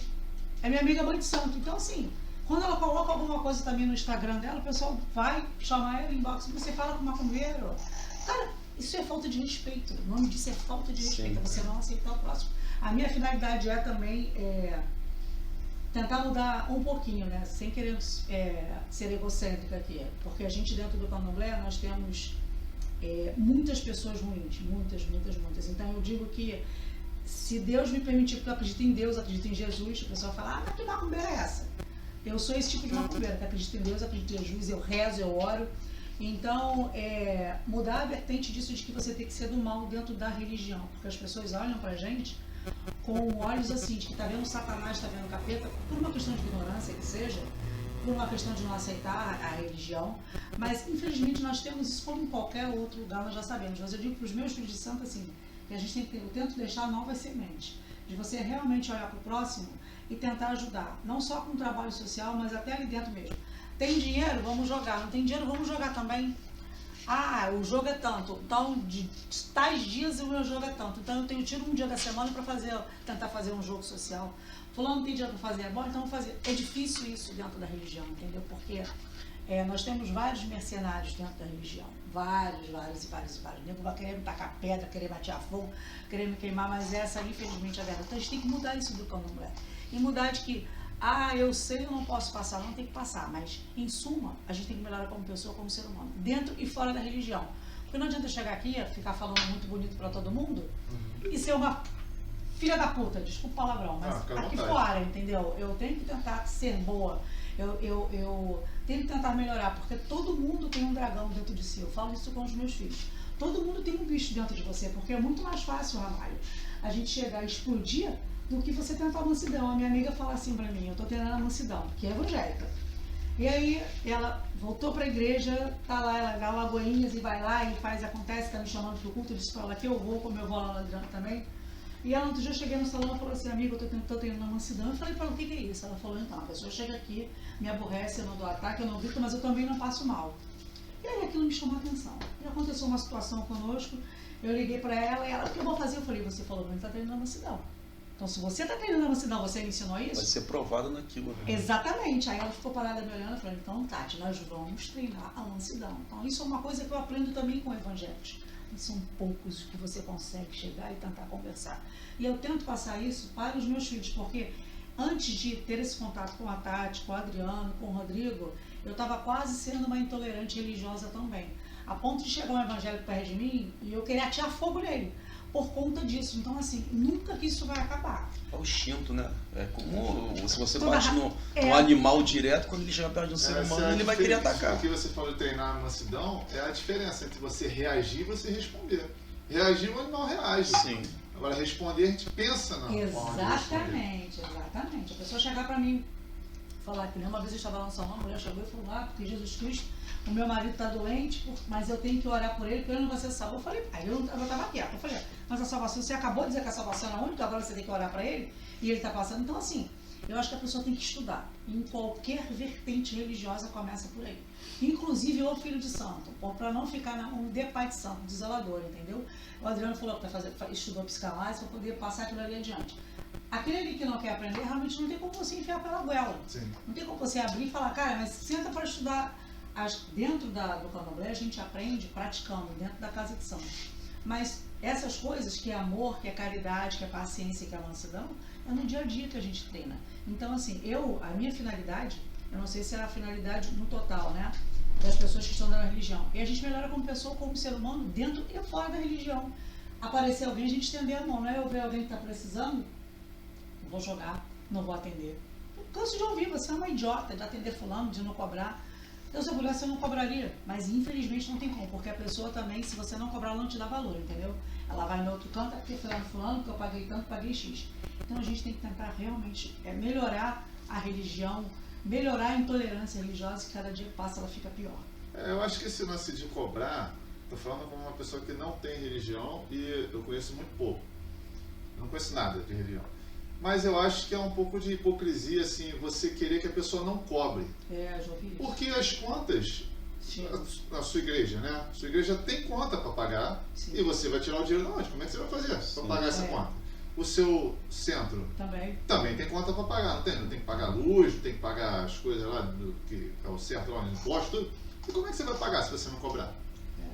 é minha amiga mãe de santo. Então assim, quando ela coloca alguma coisa também no Instagram dela, o pessoal vai chamar ela em inbox, você fala com macumbeiro. Cara, isso é falta de respeito. O nome disso é falta de respeito, você não aceitar o próximo. A minha finalidade é também tentar mudar um pouquinho, né? Sem querer ser egocêntrica aqui. Porque a gente dentro do Candomblé, nós temos muitas pessoas ruins, muitas. Então eu digo que se Deus me permitir, porque eu acredito em Deus, acredito em Jesus, o pessoal fala, mas que macumbeira é essa? Eu sou esse tipo de macumbeira, que acredito em Deus, acredito em Jesus, eu rezo, eu oro. Então, mudar a vertente disso de que você tem que ser do mal dentro da religião, porque as pessoas olham pra gente com olhos assim, de que tá vendo Satanás, tá vendo capeta, por uma questão de ignorância que seja, por uma questão de não aceitar a religião, mas infelizmente nós temos isso como em qualquer outro lugar, nós já sabemos. Mas eu digo para os meus filhos de santo assim, que a gente tem que ter, eu tento deixar novas sementes, de você realmente olhar para o próximo e tentar ajudar, não só com o trabalho social, mas até ali dentro mesmo. Tem dinheiro? Vamos jogar. Não tem dinheiro? Vamos jogar também. Ah, o jogo é tanto. Então, de tais dias o meu jogo é tanto. Então, eu tiro um dia da semana para tentar fazer um jogo social. Fulano tem dinheiro para fazer. Bom, então vamos fazer. É difícil isso dentro da religião, entendeu? Porque nós temos vários mercenários dentro da religião. Vários. O nego vai querer me tacar pedra, querer me atirar fogo, querer me queimar, mas essa, infelizmente, é a verdade. Então, a gente tem que mudar isso do Candomblé. E mudar de que, eu sei, eu não posso passar, não tem que passar. Mas, em suma, a gente tem que melhorar como pessoa, como ser humano. Dentro e fora da religião. Porque não adianta chegar aqui, ficar falando muito bonito para todo mundo e ser uma filha da puta, desculpa o palavrão, mas aqui fora, entendeu? Eu tenho que tentar ser boa, eu tenho que tentar melhorar, porque todo mundo tem um dragão dentro de si. Eu falo isso com os meus filhos. Todo mundo tem um bicho dentro de você, porque é muito mais fácil, Ramalho, a gente chegar e explodir do que você tentar a mansidão. A minha amiga fala assim pra mim, eu tô treinando a mansidão, que é evangélica. E aí ela voltou pra igreja, tá lá, ela dá Lagoinhas e vai lá e acontece, tá me chamando pro culto, eu disse pra ela que eu vou, como eu vou lá no Adriano também. E ela, outro dia, eu cheguei no salão e falou assim, amiga, eu tô treinando a mansidão. Eu falei pra ela, o que é isso? Ela falou, então, a pessoa chega aqui, me aborrece, eu não dou ataque, eu não grito, mas eu também não passo mal. E aí aquilo me chamou a atenção. E aconteceu uma situação conosco, eu liguei pra ela e ela, o que eu vou fazer? Eu falei, você falou, mas tá treinando a mansidão. Então, se você está treinando a mansidão, você me ensinou isso? Vai ser provado naquilo, né? Exatamente. Aí ela ficou parada me olhando e falou, então, Tati, nós vamos treinar a mansidão. Então, isso é uma coisa que eu aprendo também com evangelhos. São poucos que você consegue chegar e tentar conversar. E eu tento passar isso para os meus filhos, porque antes de ter esse contato com a Tati, com o Adriano, com o Rodrigo, eu estava quase sendo uma intolerante religiosa também. A ponto de chegar um evangélico perto de mim e eu querer atirar fogo nele. Por conta disso. Então, assim, nunca que isso vai acabar. É o instinto, né? É como se você Toda bate no animal direto, quando ele chega perto de um ser humano, ele vai querer atacar. O que você falou de treinar a mansidão é a diferença entre você reagir e você responder. Reagir, o animal reage. Sim. Agora, responder, a gente pensa na forma de responder. Exatamente. A pessoa chegar pra mim falar que uma vez eu estava lá no salão, a mulher chegou e falou, porque Jesus Cristo, o meu marido está doente, mas eu tenho que orar por ele, porque ele não vai ser salvo. Eu falei, aí eu estava quieta. Eu falei, mas a salvação, você acabou de dizer que a salvação é a única, agora você tem que orar para ele, e ele está passando. Então, assim, eu acho que a pessoa tem que estudar. Em qualquer vertente religiosa começa por aí. Inclusive o filho de santo, para não ficar um de pai de santo, de zelador, entendeu? O Adriano falou que estudou psicanálise para poder passar aquilo ali adiante. Aquele ali que não quer aprender, realmente não tem como você enfiar pela goela. Sim. Não tem como você abrir e falar, cara, mas senta para estudar. Dentro do candomblé a gente aprende praticando, dentro da casa de santo. Mas essas coisas, que é amor, que é caridade, que é paciência, que é mansidão, é no dia a dia que a gente treina. Então, assim, a minha finalidade, eu não sei se é a finalidade no total, né, das pessoas que estão na religião. E a gente melhora como pessoa, como ser humano, dentro e fora da religião. Aparecer alguém, a gente estender a mão, não é eu ver alguém que está precisando, não vou jogar, não vou atender. Eu canso de ouvir, você é uma idiota de atender fulano, de não cobrar. Então, se eu pudesse, eu não cobraria, mas infelizmente não tem como, porque a pessoa também, se você não cobrar, ela não te dá valor, entendeu? Ela vai no outro canto, porque foi lá no fulano, que eu paguei tanto, paguei X. Então a gente tem que tentar realmente melhorar a religião, melhorar a intolerância religiosa, que cada dia que passa ela fica pior. Eu acho que esse lance de cobrar, estou falando como uma pessoa que não tem religião e eu conheço muito pouco. Eu não conheço nada de religião. Mas eu acho que é um pouco de hipocrisia, assim, você querer que a pessoa não cobre. Eu já ouvi isso. Porque as contas, a sua igreja, né? A sua igreja tem conta para pagar. Sim. E você vai tirar o dinheiro de onde? Como é que você vai fazer para pagar essa conta? O seu centro também tem conta para pagar, não tem? Não tem que pagar luz, não tem que pagar as coisas lá, que é o certo lá no imposto, tudo. E como é que você vai pagar se você não cobrar?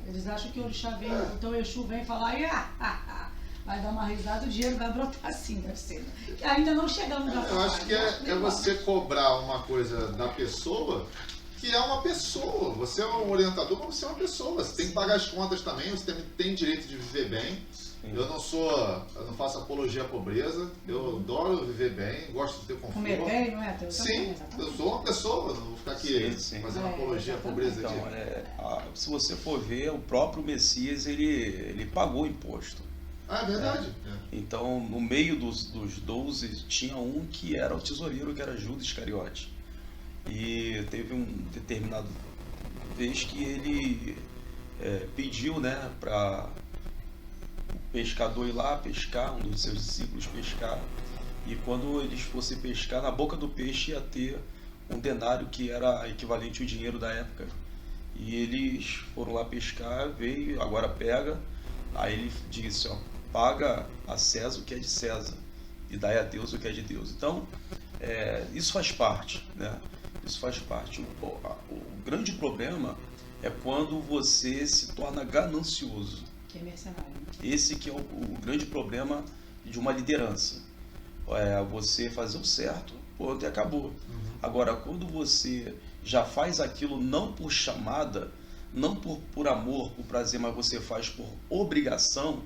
Eles acham que o orixá vem, então o Exu vem falar e vai dar uma risada, o dinheiro vai brotar assim, deve ser. Né? Ainda não chegamos na Eu acho que é você cobrar uma coisa da pessoa que é uma pessoa. Você é um orientador, mas você é uma pessoa. Você tem que pagar as contas também, você tem direito de viver bem. Sim. Eu não faço apologia à pobreza, eu adoro viver bem, gosto de ter conforto. Comer bem, não é? Sim, eu sou uma pessoa, não vou ficar aqui fazendo apologia à pobreza. Então, se você for ver, o próprio Messias, ele pagou imposto. Ah, é verdade. Então, no meio dos 12, tinha um que era o tesoureiro, que era Judas Iscariote. E teve um determinado vez que ele pediu, né, para o pescador ir lá pescar, um dos seus discípulos pescar. E quando eles fossem pescar, na boca do peixe ia ter um denário que era equivalente ao dinheiro da época. E eles foram lá pescar, veio, agora pega. Aí ele disse, paga a César o que é de César e dai a Deus o que é de Deus. Então, isso faz parte, né? Isso faz parte. O grande problema é quando você se torna ganancioso. Que é mercenário. Esse que é o grande problema de uma liderança. Você fazer o certo, ponto, e acabou. Agora, quando você já faz aquilo não por chamada, não por amor, por prazer, mas você faz por obrigação,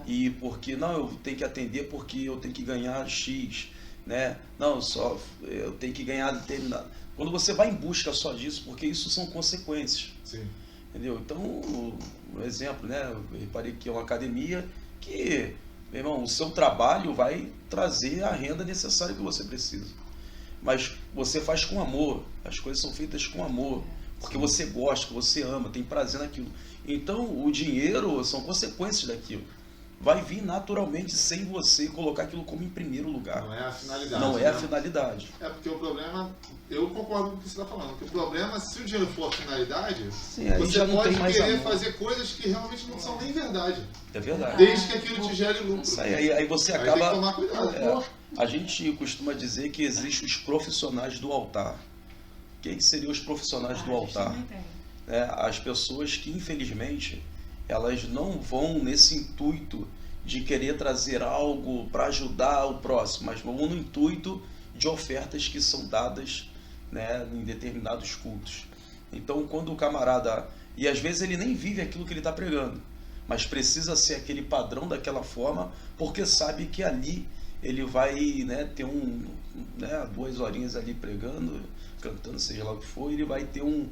e porque, não, eu tenho que atender porque eu tenho que ganhar X, né? Não, só eu tenho que ganhar determinado. Quando você vai em busca só disso, porque isso são consequências. Sim. Entendeu? Então, um exemplo, né? Eu reparei que é uma academia que, meu irmão, o seu trabalho vai trazer a renda necessária que você precisa. Mas você faz com amor, as coisas são feitas com amor, porque você gosta, você ama, tem prazer naquilo. Então, o dinheiro são consequências daquilo. vai vir naturalmente sem você colocar aquilo como em primeiro lugar. Não é a finalidade. Não é né? a finalidade. É porque o problema, eu concordo com o que você está falando, que o problema, se o dinheiro for a finalidade, Sim, aí você já não pode tem mais querer amor. fazer coisas que realmente não são nem verdade, É verdade. desde que aquilo te gere lucro. Isso aí você Aí tem que acaba. tomar cuidado. A gente costuma dizer que existem os profissionais do altar. O que seriam os profissionais do altar? As pessoas que, infelizmente, elas não vão nesse intuito de querer trazer algo para ajudar o próximo, mas vão no intuito de ofertas que são dadas, né, em determinados cultos. Então, quando o camarada... E às vezes ele nem vive aquilo que ele está pregando, mas precisa ser aquele padrão daquela forma, porque sabe que ali ele vai, né, ter 2 horinhas ali pregando, cantando, seja lá o que for, e ele vai ter um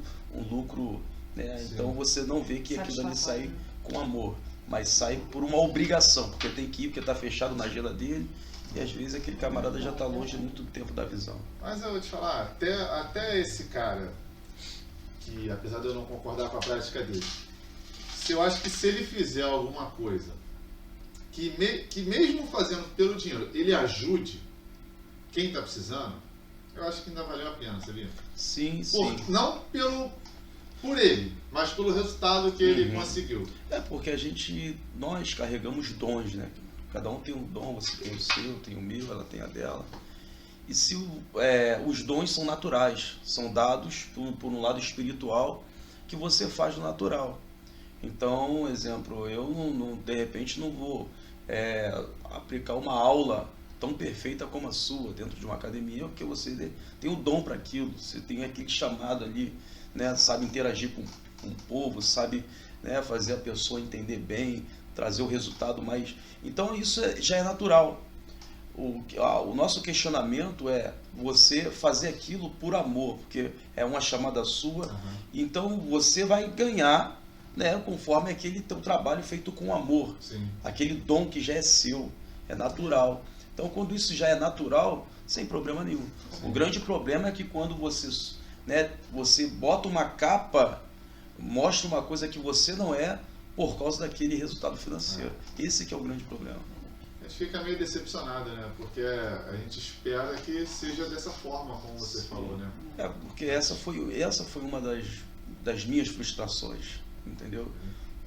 lucro, né? Então você não vê que aquilo ali sai com amor, mas sai por uma obrigação, porque tem que ir, porque está fechado na agenda dele, e às vezes aquele camarada já está longe muito tempo da visão. Mas eu vou te falar, até esse cara, que apesar de eu não concordar com a prática dele, eu acho que se ele fizer alguma coisa que mesmo fazendo pelo dinheiro, ele ajude quem está precisando, eu acho que ainda valeu a pena, sabia? Sim. Não por ele, mas pelo resultado que ele conseguiu. Porque nós carregamos dons, né? Cada um tem um dom, você tem o seu, tem o meu, ela tem a dela. E se os dons são naturais, são dados por um lado espiritual que você faz do natural. Então, exemplo, eu de repente não vou aplicar uma aula tão perfeita como a sua dentro de uma academia, porque você tem o dom para aquilo, você tem aquele chamado ali, né, sabe interagir com o povo, sabe, né, fazer a pessoa entender bem, trazer o resultado mais... Então isso já é natural. O nosso questionamento é você fazer aquilo por amor, porque é uma chamada sua, então você vai ganhar, né, conforme aquele teu trabalho feito com amor. Sim. Aquele dom que já é seu, é natural. Então quando isso já é natural, sem problema nenhum. Sim. O grande problema é que quando você bota uma capa, mostra uma coisa que você não é por causa daquele resultado financeiro. Esse que é o grande problema. A gente fica meio decepcionado, né? Porque a gente espera que seja dessa forma, como você falou, né? Porque essa foi uma das minhas frustrações, entendeu?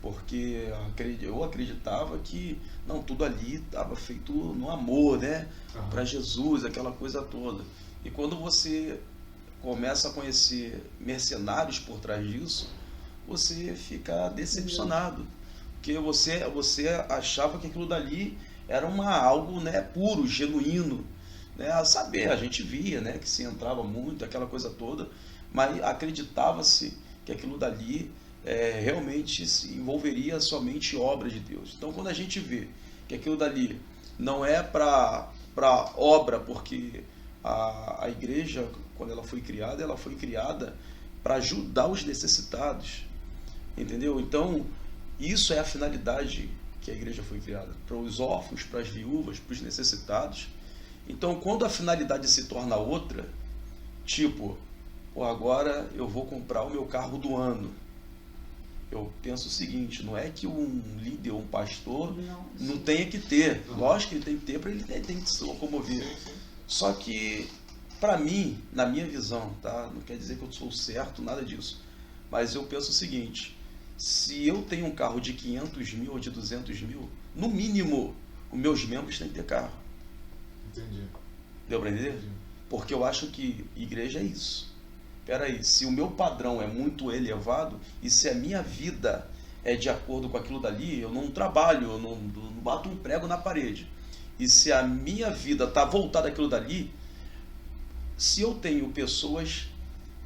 Porque eu acreditava que não, tudo ali estava feito no amor, né? Para Jesus, aquela coisa toda. E quando você começa a conhecer mercenários por trás disso, você fica decepcionado, porque você achava que aquilo dali era algo, né, puro, genuíno, né? A saber, a gente via, né, que se entrava muito, aquela coisa toda, mas acreditava-se que aquilo dali realmente se envolveria somente obra de Deus. Então, quando a gente vê que aquilo dali não é para obra, porque a igreja, quando ela foi criada para ajudar os necessitados, entendeu? Então, isso é a finalidade que a igreja foi criada, para os órfãos, para as viúvas, para os necessitados. Então, quando a finalidade se torna outra, tipo, agora eu vou comprar o meu carro do ano. Eu penso o seguinte, não é que um líder, um pastor, não tenha que ter. Lógico que ele tem que ter, para ele tem que se locomover. Só que, para mim, na minha visão, tá? Não quer dizer que eu sou certo, nada disso. Mas eu penso o seguinte, se eu tenho um carro de 500 mil ou de 200 mil, no mínimo, os meus membros têm que ter carro. Entendi. Deu para entender? Entendi. Porque eu acho que igreja é isso. Peraí, se o meu padrão é muito elevado e se a minha vida é de acordo com aquilo dali, eu não trabalho, eu não bato um prego na parede. E se a minha vida está voltada àquilo dali, se eu tenho pessoas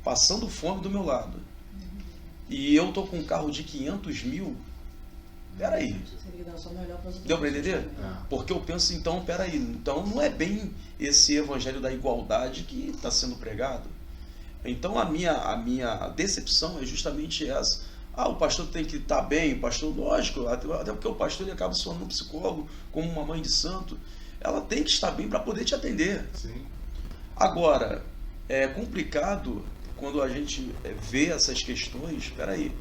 passando fome do meu lado e eu tô com um carro de 500 mil, peraí. Deu para entender? Porque eu penso, então, peraí, então não é bem esse evangelho da igualdade que está sendo pregado. Então a minha decepção é justamente essa. O pastor tem que estar bem, o pastor, lógico, até porque o pastor ele acaba se tornando um psicólogo, como uma mãe de santo. Ela tem que estar bem para poder te atender. Sim. Agora, é complicado quando a gente vê essas questões. Peraí,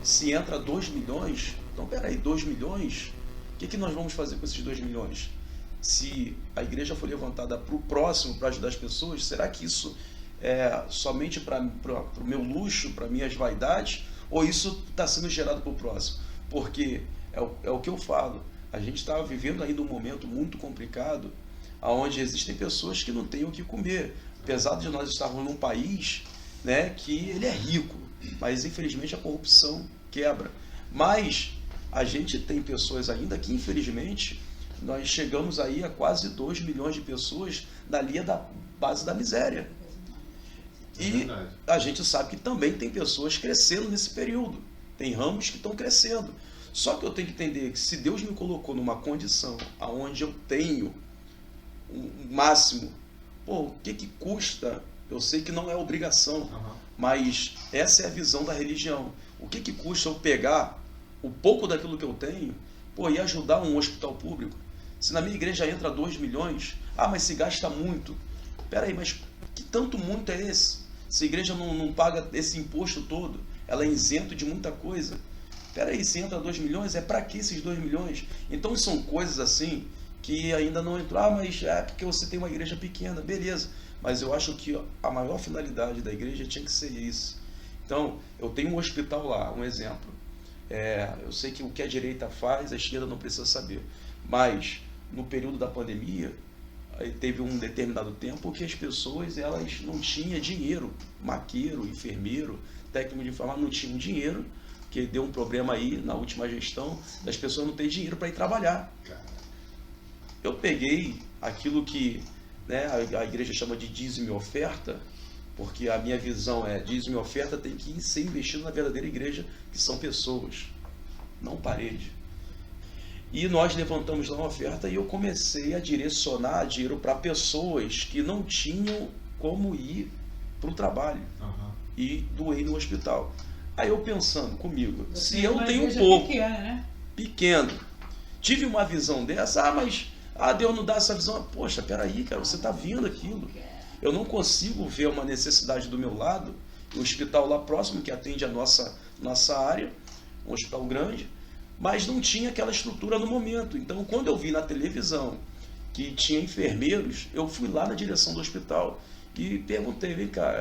se entra 2 milhões, Então, peraí, 2 milhões? O que nós vamos fazer com esses 2 milhões? Se a igreja for levantada para o próximo, para ajudar as pessoas, será que isso é somente para o meu luxo, para minhas vaidades, ou isso está sendo gerado para o próximo? Porque é o que eu falo, a gente está vivendo ainda um momento muito complicado, onde existem pessoas que não têm o que comer, apesar de nós estarmos num país, né, que ele é rico, mas infelizmente a corrupção quebra. Mas a gente tem pessoas ainda que, infelizmente, nós chegamos aí a quase 2 milhões de pessoas na linha da base da miséria. E a gente sabe que também tem pessoas crescendo nesse período. Tem ramos que estão crescendo. Só que eu tenho que entender que se Deus me colocou numa condição onde eu tenho um máximo, o que custa? Eu sei que não é obrigação, mas essa é a visão da religião. O que custa eu pegar o pouco daquilo que eu tenho, e ajudar um hospital público? Se na minha igreja entra 2 milhões, mas se gasta muito. Peraí, mas que tanto muito é esse? Se a igreja não paga esse imposto todo, ela é isento de muita coisa. Peraí, se entra 2 milhões, é para que esses 2 milhões? Então são coisas assim que ainda não entrou. Mas é porque você tem uma igreja pequena, beleza. Mas eu acho que a maior finalidade da igreja tinha que ser isso. Então, eu tenho um hospital lá, um exemplo. Eu sei que o que a direita faz, a esquerda não precisa saber. Mas, no período da pandemia, teve um determinado tempo que as pessoas elas não tinham dinheiro. Maqueiro, enfermeiro, técnico de enfermagem não tinham dinheiro, porque deu um problema aí na última gestão, das pessoas não terem dinheiro para ir trabalhar. Eu peguei aquilo que, né, a igreja chama de dízimo e oferta, porque a minha visão é dízimo e oferta tem que ser investido na verdadeira igreja, que são pessoas, não parede. E nós levantamos lá uma oferta e eu comecei a direcionar dinheiro para pessoas que não tinham como ir para o trabalho. E doei no hospital. Aí eu pensando comigo, se eu tenho pouco, pequeno, tive uma visão dessa, mas Deus não dá essa visão. Poxa, peraí, cara, você está vendo aquilo. Eu não consigo ver uma necessidade do meu lado, o hospital lá próximo que atende a nossa área, um hospital grande, mas não tinha aquela estrutura no momento. Então, quando eu vi na televisão que tinha enfermeiros, eu fui lá na direção do hospital e perguntei, vem cá,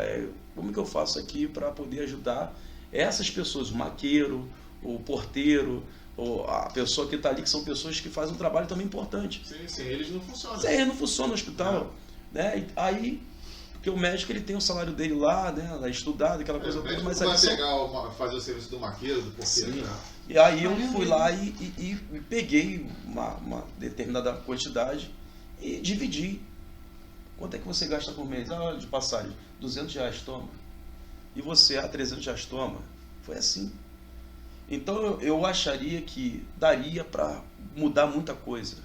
como que eu faço aqui para poder ajudar essas pessoas, o maqueiro, o porteiro, ou a pessoa que está ali, que são pessoas que fazem um trabalho também importante. Sim, eles não funcionam. Sim, eles não funcionam no hospital. Né? Aí, porque o médico ele tem o salário dele lá, né, estudado, aquela coisa toda. Mas vai pegar, fazer o serviço do maqueiro, do porteiro. Né? E aí eu fui lá e peguei uma determinada quantidade e dividi. Quanto é que você gasta por mês? De passagem, R$200, toma. E você, R$300, toma. Foi assim. Então eu acharia que daria para mudar muita coisa.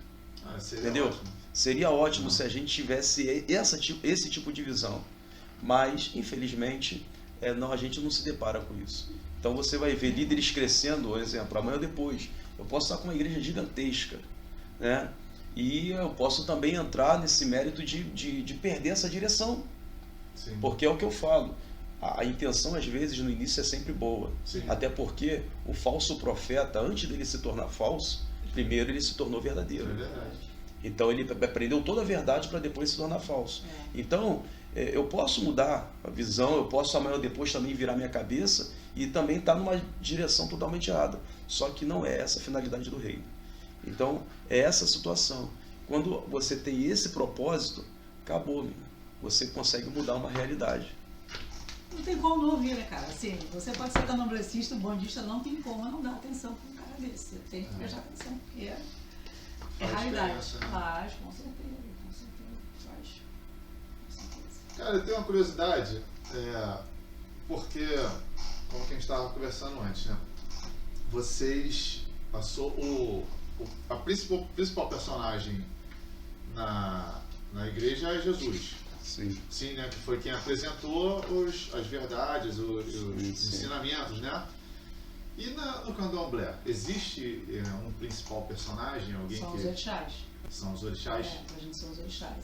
Entendeu? Ótimo. Seria ótimo se a gente tivesse esse tipo de visão. Mas, infelizmente, a gente não se depara com isso. Então você vai ver líderes crescendo, por exemplo, amanhã ou depois. Eu posso estar com uma igreja gigantesca, né? E eu posso também entrar nesse mérito de perder essa direção. Sim. Porque é o que eu falo. A intenção, às vezes, no início é sempre boa. Sim. Até porque o falso profeta, antes dele se tornar falso, primeiro ele se tornou verdadeiro. É verdade. Então ele aprendeu toda a verdade para depois se tornar falso. Então, eu posso mudar a visão, eu posso amanhã ou depois também virar minha cabeça e também estar numa direção totalmente errada. Só que não é essa a finalidade do reino. Então, é essa a situação. Quando você tem esse propósito, acabou, meu. Você consegue mudar uma realidade. Não tem como não ouvir, né, cara? Assim, você pode ser candomblessista, bandista, não tem como não dar atenção para um cara desse. Você tem que prestar atenção, porque é realidade. Faz, com certeza, faz. Com certeza. Cara, eu tenho uma curiosidade, porque, como que a gente estava conversando antes, né? Vocês passou a principal personagem na igreja é Jesus. Sim, né? Que foi quem apresentou as verdades, os ensinamentos, né? E no candomblé, existe um principal personagem? Alguém são os orixás. São os orixás? Pra gente são os orixás.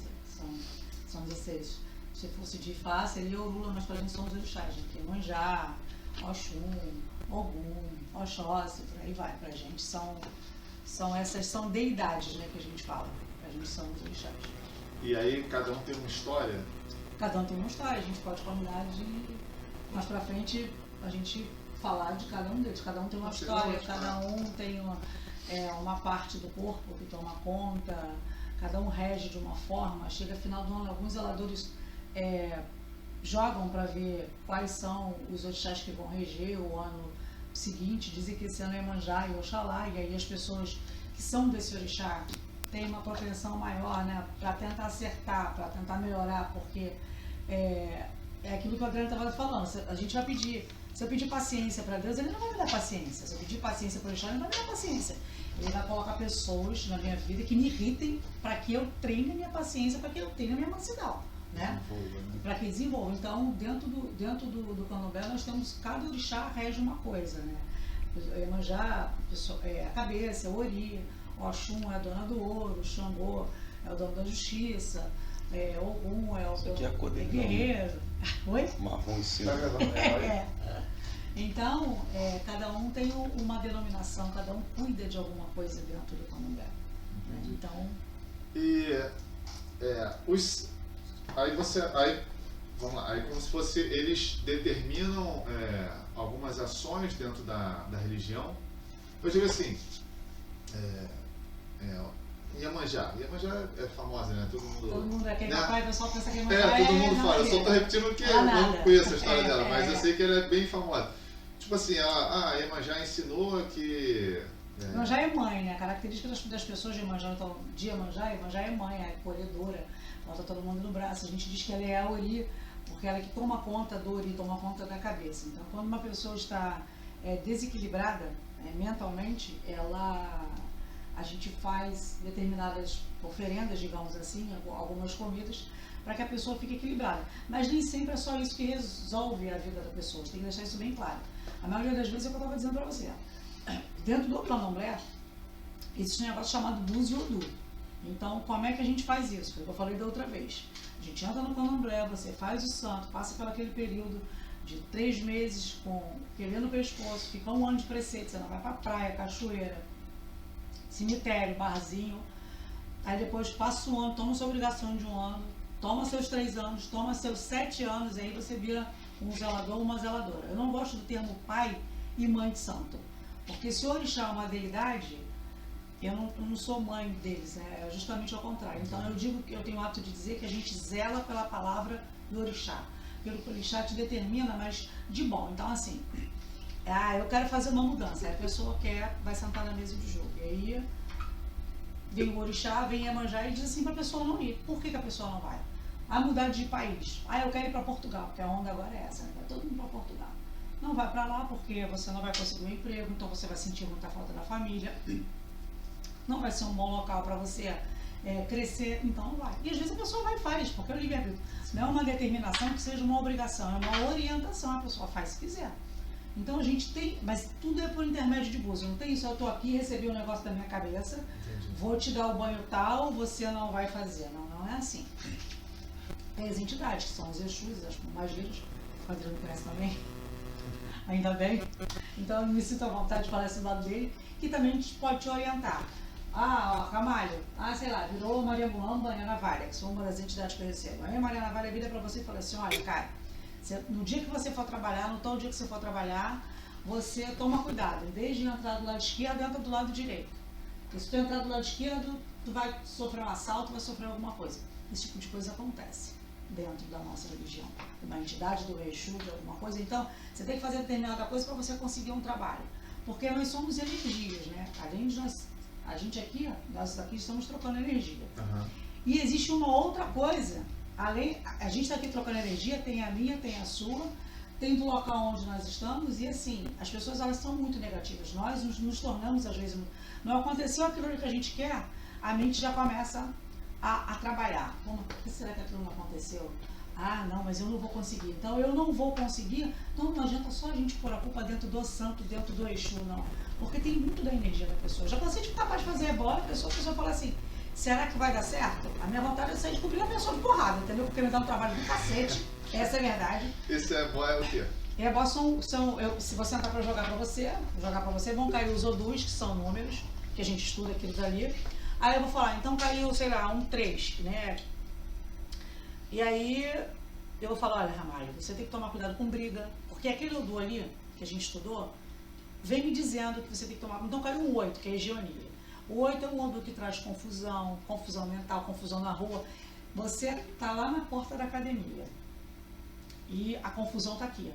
São 16. Se fosse de Fá, seria o Lula, mas pra gente são os orixás. Tem Iemanjá, Oxum, Ogum, Oxóssi, por aí vai pra gente. São deidades, né, que a gente fala. A gente são os orixás. E aí cada um tem uma história? Cada um tem uma história, a gente pode combinar de mais pra frente a gente falar de cada um deles. Cada um tem uma história, cada um tem uma parte do corpo que toma conta, cada um rege de uma forma. Chega final do ano, alguns zeladores jogam para ver quais são os orixás que vão reger o ano seguinte, dizem que esse ano é Iemanjá e Oxalá, e aí as pessoas que são desse orixá têm uma propensão maior, né, para tentar acertar, para tentar melhorar, porque é aquilo que o Adriano estava falando, a gente vai pedir, se eu pedir paciência para Deus, ele não vai me dar paciência, se eu pedir paciência para o orixá, ele não vai me dar paciência, ele vai colocar pessoas na minha vida que me irritem para que eu treine a minha paciência, para que eu tenha a minha mansidão. Né? Para que desenvolva. Então, dentro do candomblé, nós temos, cada orixá rege uma coisa, né? Iemanjá é a cabeça, é o ori, Oxum é a dona do ouro, Xangô é o dono da justiça, Ogum é o guerreiro. Oi? Marrom e cinza. Então, cada um tem uma denominação, cada um cuida de alguma coisa dentro do candomblé. Né? Então... Vamos lá, aí como se fosse, eles determinam algumas ações dentro da religião. Eu digo assim, Iemanjá é famosa, né? Todo mundo é quem né? papai, o pessoal pensa que Iemanjá todo mundo fala, eu só estou repetindo porque eu não conheço a história dela, mas eu sei que ela é bem famosa. Tipo assim, a Iemanjá ensinou que... Iemanjá é mãe, né? A característica das pessoas de Iemanjá, então, Iemanjá é mãe, é acolhedora, bota todo mundo no braço. A gente diz que ela é a ori, porque ela é que toma conta do ori, toma conta da cabeça. Então, quando uma pessoa está desequilibrada mentalmente, a gente faz determinadas oferendas, digamos assim, algumas comidas, para que a pessoa fique equilibrada. Mas nem sempre é só isso que resolve a vida da pessoa, tem que deixar isso bem claro. A maioria das vezes é o que eu estava dizendo para você. Dentro do candomblé, existe um negócio chamado búzio e odu. Então, como é que a gente faz isso? Foi o que eu falei da outra vez. A gente entra no candomblé, você faz o santo, passa por aquele período de 3 meses com quelê no pescoço, fica 1 ano de preceito, você não vai pra praia, cachoeira, cemitério, barzinho. Aí depois passa 1 ano, toma sua obrigação de 1 ano, toma seus 3 anos, toma seus 7 anos, e aí você vira um zelador ou uma zeladora. Eu não gosto do termo pai e mãe de santo, porque se o orixá é uma deidade, eu não sou mãe deles, né? É justamente ao contrário. Então eu digo que eu tenho o hábito de dizer que a gente zela pela palavra do orixá, pelo que o orixá te determina, mas de bom. Então assim, eu quero fazer uma mudança, aí a pessoa vai sentar na mesa de jogo, e aí vem o orixá, vem Iemanjá e diz assim para a pessoa não ir. Por que a pessoa não vai? Mudar de país. Eu quero ir para Portugal, porque a onda agora é essa, né? Vai todo mundo para Portugal. Não vai para lá porque você não vai conseguir um emprego, então você vai sentir muita falta da família. Não vai ser um bom local para você crescer, então não vai. E às vezes a pessoa vai e faz, porque o livre-arbítrio não é uma determinação que seja uma obrigação, é uma orientação, a pessoa faz se quiser. Então a gente tem, mas tudo é por intermédio de búzio, não tem isso, eu estou aqui, recebi um negócio da minha cabeça, vou te dar o banho tal, você não vai fazer. Não é assim. Tem as entidades, que são os Exus, as magias, o Adriano conhece também, ainda bem. Então eu me sinto à vontade de falar esse lado dele, que também pode te orientar. Ramalho, sei lá, virou Maria Muamba, Maria Navalha, que são uma das entidades que eu recebo. Aí a Maria Navalha vira para você e fala assim, olha, cara, no dia que você for trabalhar, no tal dia que você for trabalhar, você toma cuidado, em vez de entrar do lado esquerdo, entra do lado direito. Porque se tu entrar do lado esquerdo, tu vai sofrer um assalto, vai sofrer alguma coisa. Esse tipo de coisa acontece dentro da nossa religião. Uma entidade do Exu, de alguma coisa. Então, você tem que fazer determinada coisa para você conseguir um trabalho. Porque nós somos energias, né? Além de nós estamos trocando energia. Uhum. E existe uma outra coisa, a gente está aqui trocando energia, tem a minha, tem a sua, tem do local onde nós estamos, e assim, as pessoas elas são muito negativas, nós nos tornamos às vezes, não aconteceu aquilo que a gente quer, a mente já começa a trabalhar. Por que será que aquilo não aconteceu? Não, mas eu não vou conseguir. Então eu não vou conseguir, então não adianta só a gente pôr a culpa dentro do santo, dentro do Exu, não. Porque tem muito da energia da pessoa. Já cansei de ficar capaz de fazer ebola, a pessoa fala assim, será que vai dar certo? A minha vontade é sair de cobrir a pessoa de porrada, entendeu? Porque me dá um trabalho do cacete, essa é a verdade. Esse ebola é o quê? Rebotes se você entrar para jogar para você, vão cair os odus, que são números, que a gente estuda aquilo dali. Aí eu vou falar, então caiu, sei lá, um 3, né? E aí eu vou falar, olha, Ramalho, você tem que tomar cuidado com briga, porque aquele odu ali, que a gente estudou, vem me dizendo que você tem que tomar... Então caiu um 8, que é hegemonia. O 8 é um odu que traz confusão, confusão mental, confusão na rua. Você tá lá na porta da academia e a confusão está aqui.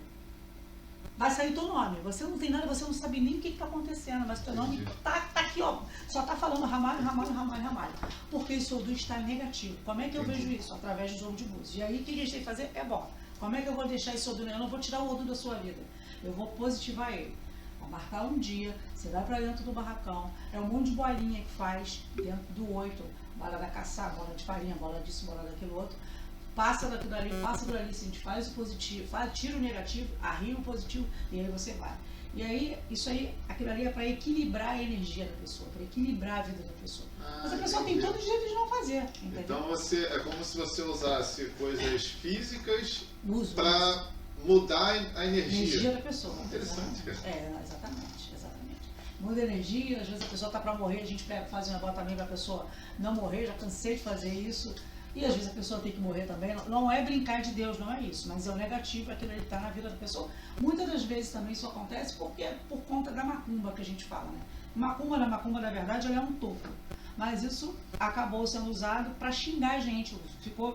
Vai sair teu nome. Você não tem nada, você não sabe nem o que está acontecendo, mas teu nome tá aqui, ó. Só tá falando Ramalho, Ramalho, Ramalho, Ramalho. Porque esse odu está negativo. Como é que eu vejo isso? Através do jogo de búzios. E aí o que a gente tem que fazer? É bom. Como é que eu vou deixar esse odu? Eu não vou tirar o odu da sua vida. Eu vou positivar ele. Vou marcar um dia, você vai para dentro do barracão. É um monte de bolinha que faz dentro do 8. Bola da caçar, bola de farinha, bola disso, bola daquilo outro. Passa daquilo ali, passa por ali, se a gente faz o positivo, tira o negativo, arria o positivo e aí você vai. E aí, isso aí, aquilo ali é para equilibrar a energia da pessoa, para equilibrar a vida da pessoa. Mas a pessoa tem todo o direito de não fazer, entendeu? Então é como se você usasse coisas físicas Uso. para mudar a energia Da pessoa. Interessante, cara. Exatamente. Muda a energia, às vezes a pessoa está para morrer, a gente faz um negócio também para a pessoa não morrer, já cansei de fazer isso. E às vezes a pessoa tem que morrer também. Não é brincar de Deus, não é isso, mas é o negativo, aquilo que está na vida da pessoa. Muitas das vezes também isso acontece porque é por conta da macumba que a gente fala, né? Macumba, na verdade, ela é um topo. Mas isso acabou sendo usado para xingar a gente.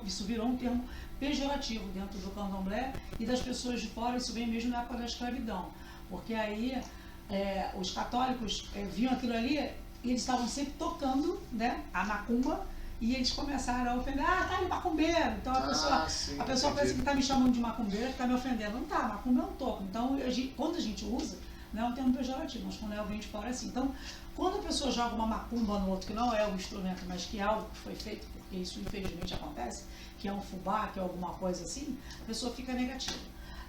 Isso virou um termo pejorativo dentro do candomblé e das pessoas de fora. Isso vem mesmo na época da escravidão. Porque aí os católicos viam aquilo ali e eles estavam sempre tocando, né, a macumba. E eles começaram a ofender, tá de macumbeiro. Então a pessoa pensa que está me chamando de macumbeiro, que está me ofendendo. Não tá, macumba é um toco. Então quando a gente usa, não é um termo pejorativo, mas quando alguém de fora é assim. Então, quando a pessoa joga uma macumba no outro, que não é o instrumento, mas que é algo que foi feito, porque isso infelizmente acontece, que é um fubá, que é alguma coisa assim, a pessoa fica negativa.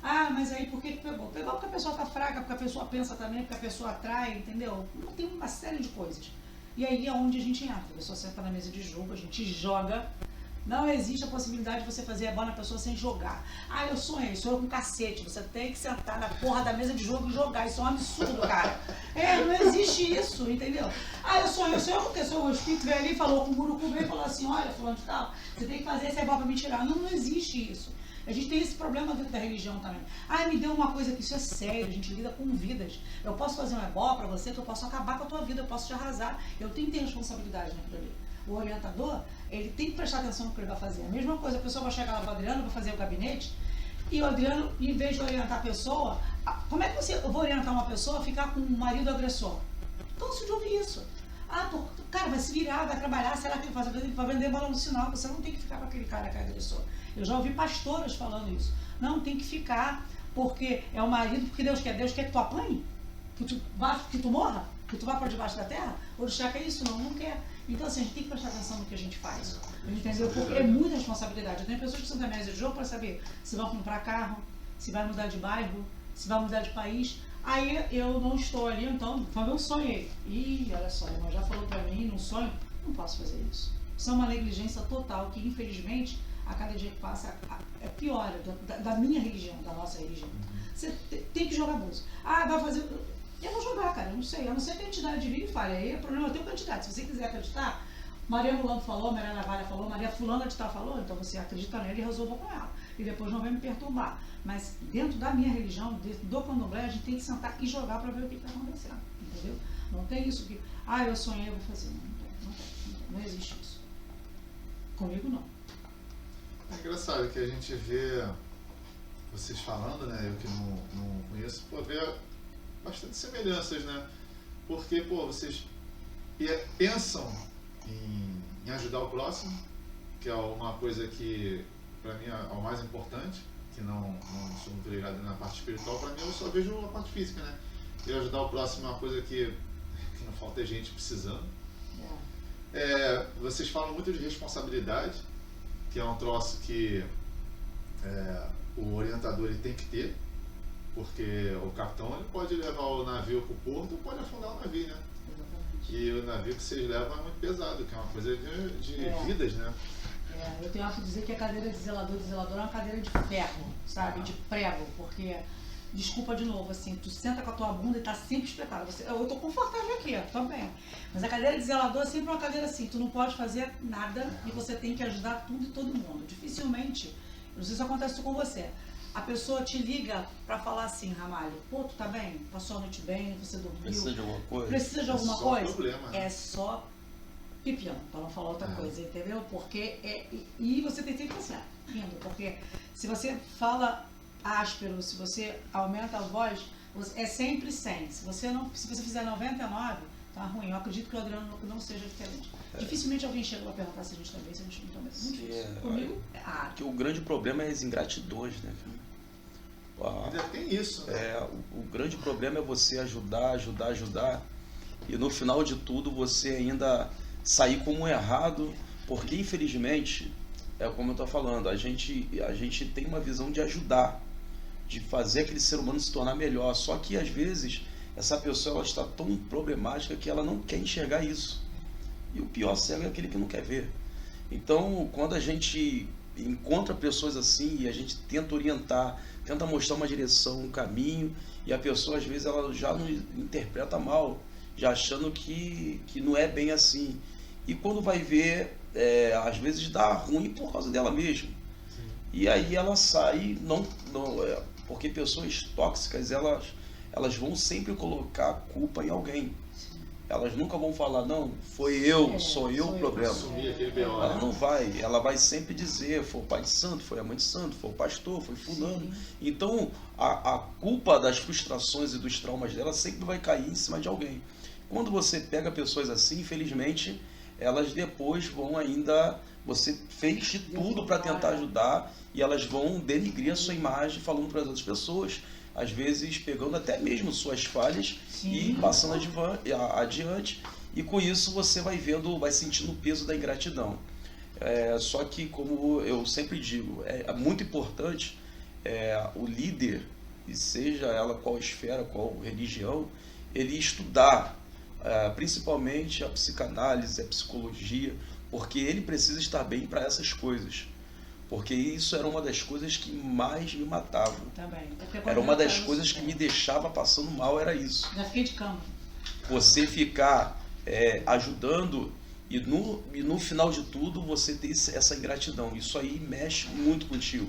Ah, mas aí por que pegou? Pegou porque a pessoa está fraca, porque a pessoa pensa também, porque a pessoa atrai, entendeu? Tem uma série de coisas. E aí é onde a gente entra. A pessoa senta na mesa de jogo, a gente joga. Não existe a possibilidade de você fazer a bola na pessoa sem jogar. Ah, eu sonhei com cacete. Você tem que sentar na porra da mesa de jogo e jogar. Isso é um absurdo, cara. Não existe isso, entendeu? Ah, eu sonhei porque o espírito veio ali e falou com o Murucu, veio e falou assim, olha, fulano de tal, você tem que fazer esse ebó pra me tirar. Não existe isso. A gente tem esse problema dentro da religião também. Ah, me deu uma coisa que isso é sério, a gente lida com vidas. Eu posso fazer um ebó pra você, que eu posso acabar com a tua vida, eu posso te arrasar. Eu tenho que ter responsabilidade naquilo ali. O orientador, ele tem que prestar atenção no que ele vai fazer. A mesma coisa, a pessoa vai chegar lá para o Adriano, vai fazer o gabinete, e o Adriano, em vez de orientar a pessoa, como é que eu vou orientar uma pessoa a ficar com um marido agressor? Canso de ouvir isso. Cara, vai se virar, vai trabalhar, será que ele vai vender bola no sinal? Você não tem que ficar com aquele cara que é agressor. Eu já ouvi pastoras falando isso. Não, tem que ficar, porque é o marido, porque Deus quer que tu apanhe? Que tu morra? Que tu vá para debaixo da terra? O orixá quer isso? Não quer. Então, assim, a gente tem que prestar atenção no que a gente faz. Entendeu? Porque é muita responsabilidade. Eu tenho pessoas que são da mesa de jogo para saber se vão comprar carro, se vai mudar de bairro, se vai mudar de país. Aí eu não estou ali, então, falei, eu sonhei. Ih, olha só, a irmã já falou para mim, num sonho, não posso fazer isso. Isso é uma negligência total, que infelizmente, a cada dia que passa, é pior da minha religião, da nossa religião. Você tem que jogar música. Ah, vai fazer... Eu vou jogar, cara, eu não sei. A não ser que a entidade divina fale. Aí o problema é ter quantidade. Se você quiser acreditar, Maria Mulano falou, Maria Navalha falou, Maria Fulana de Tal falou, então você acredita nela e resolva com ela. E depois não vai me perturbar. Mas dentro da minha religião, dentro do candomblé, a gente tem que sentar e jogar para ver o que está acontecendo. Entendeu? Não tem isso que, eu sonhei, eu vou fazer. Não existe isso. Comigo não. É engraçado que a gente vê vocês falando, né? Eu que não conheço, vê bastante semelhanças, né? Porque, vocês pensam em ajudar o próximo, que é uma coisa que, para mim, é o mais importante, que não sou muito ligado na parte espiritual. Para mim, eu só vejo a parte física, né? E ajudar o próximo é uma coisa que não falta gente precisando. Vocês falam muito de responsabilidade, que é um troço que o orientador ele tem que ter, porque o capitão ele pode levar o navio para o porto, pode afundar o navio, né? E o navio que vocês levam é muito pesado, que é uma coisa de vidas, né? Eu tenho que dizer que a cadeira de zelador é uma cadeira de ferro, sabe? De prego, porque desculpa de novo, assim, tu senta com a tua bunda e tá sempre espetada. Eu tô confortável aqui, tô bem. Mas a cadeira de zelador é sempre uma cadeira assim, tu não pode fazer nada e você tem que ajudar tudo e todo mundo. Dificilmente, não sei se acontece com você, a pessoa te liga pra falar assim, Ramalho, pô, tu tá bem? Passou a noite bem? Você dormiu? Precisa de alguma coisa? Precisa de alguma só coisa? Problema, né? É só pipião, para não falar outra coisa, entendeu? Porque e você tem sempre que estar rindo, porque se você fala áspero, se você aumenta a voz, é sempre 100. Se você fizer 99, tá ruim. Eu acredito que o Adriano não seja diferente. Dificilmente alguém chega para perguntar se a gente tá bem, se a gente não tá bem. Muito difícil. Comigo, Porque o grande problema é as ingratidões, né? Ainda tem isso, né? O grande problema é você ajudar, e no final de tudo você ainda sair como errado, porque infelizmente, é como eu estou falando, a gente tem uma visão de ajudar, de fazer aquele ser humano se tornar melhor, só que às vezes essa pessoa ela está tão problemática que ela não quer enxergar isso, e o pior cego é aquele que não quer ver. Então quando a gente encontra pessoas assim e a gente tenta orientar, tenta mostrar uma direção, um caminho, e a pessoa às vezes ela já não interpreta mal, já achando que não é bem assim. E quando vai ver, às vezes dá ruim por causa dela mesma. Sim. E aí ela sai, porque pessoas tóxicas, elas vão sempre colocar a culpa em alguém. Sim. Elas nunca vão falar, não, sou eu o problema. Ela não vai, ela vai sempre dizer, foi o pai de santo, foi a mãe de santo, foi o pastor, foi fulano. Sim. Então a culpa das frustrações e dos traumas dela sempre vai cair em cima de alguém. Quando você pega pessoas assim, infelizmente, elas depois vão ainda, você fez de tudo para tentar ajudar e elas vão denigrir a sua imagem falando para as outras pessoas, às vezes pegando até mesmo suas falhas. Sim. E passando adiante, e com isso você vai sentindo o peso da ingratidão. Só que, como eu sempre digo, é muito importante o líder, e seja ela qual esfera, qual religião, ele estudar principalmente a psicanálise, a psicologia, porque ele precisa estar bem para essas coisas. Porque isso era uma das coisas que mais me matavam. Também. Era uma das coisas que me deixava passando mal, era isso. Já fiquei de cama. Você ficar ajudando e no final de tudo você ter essa ingratidão. Isso aí mexe muito contigo.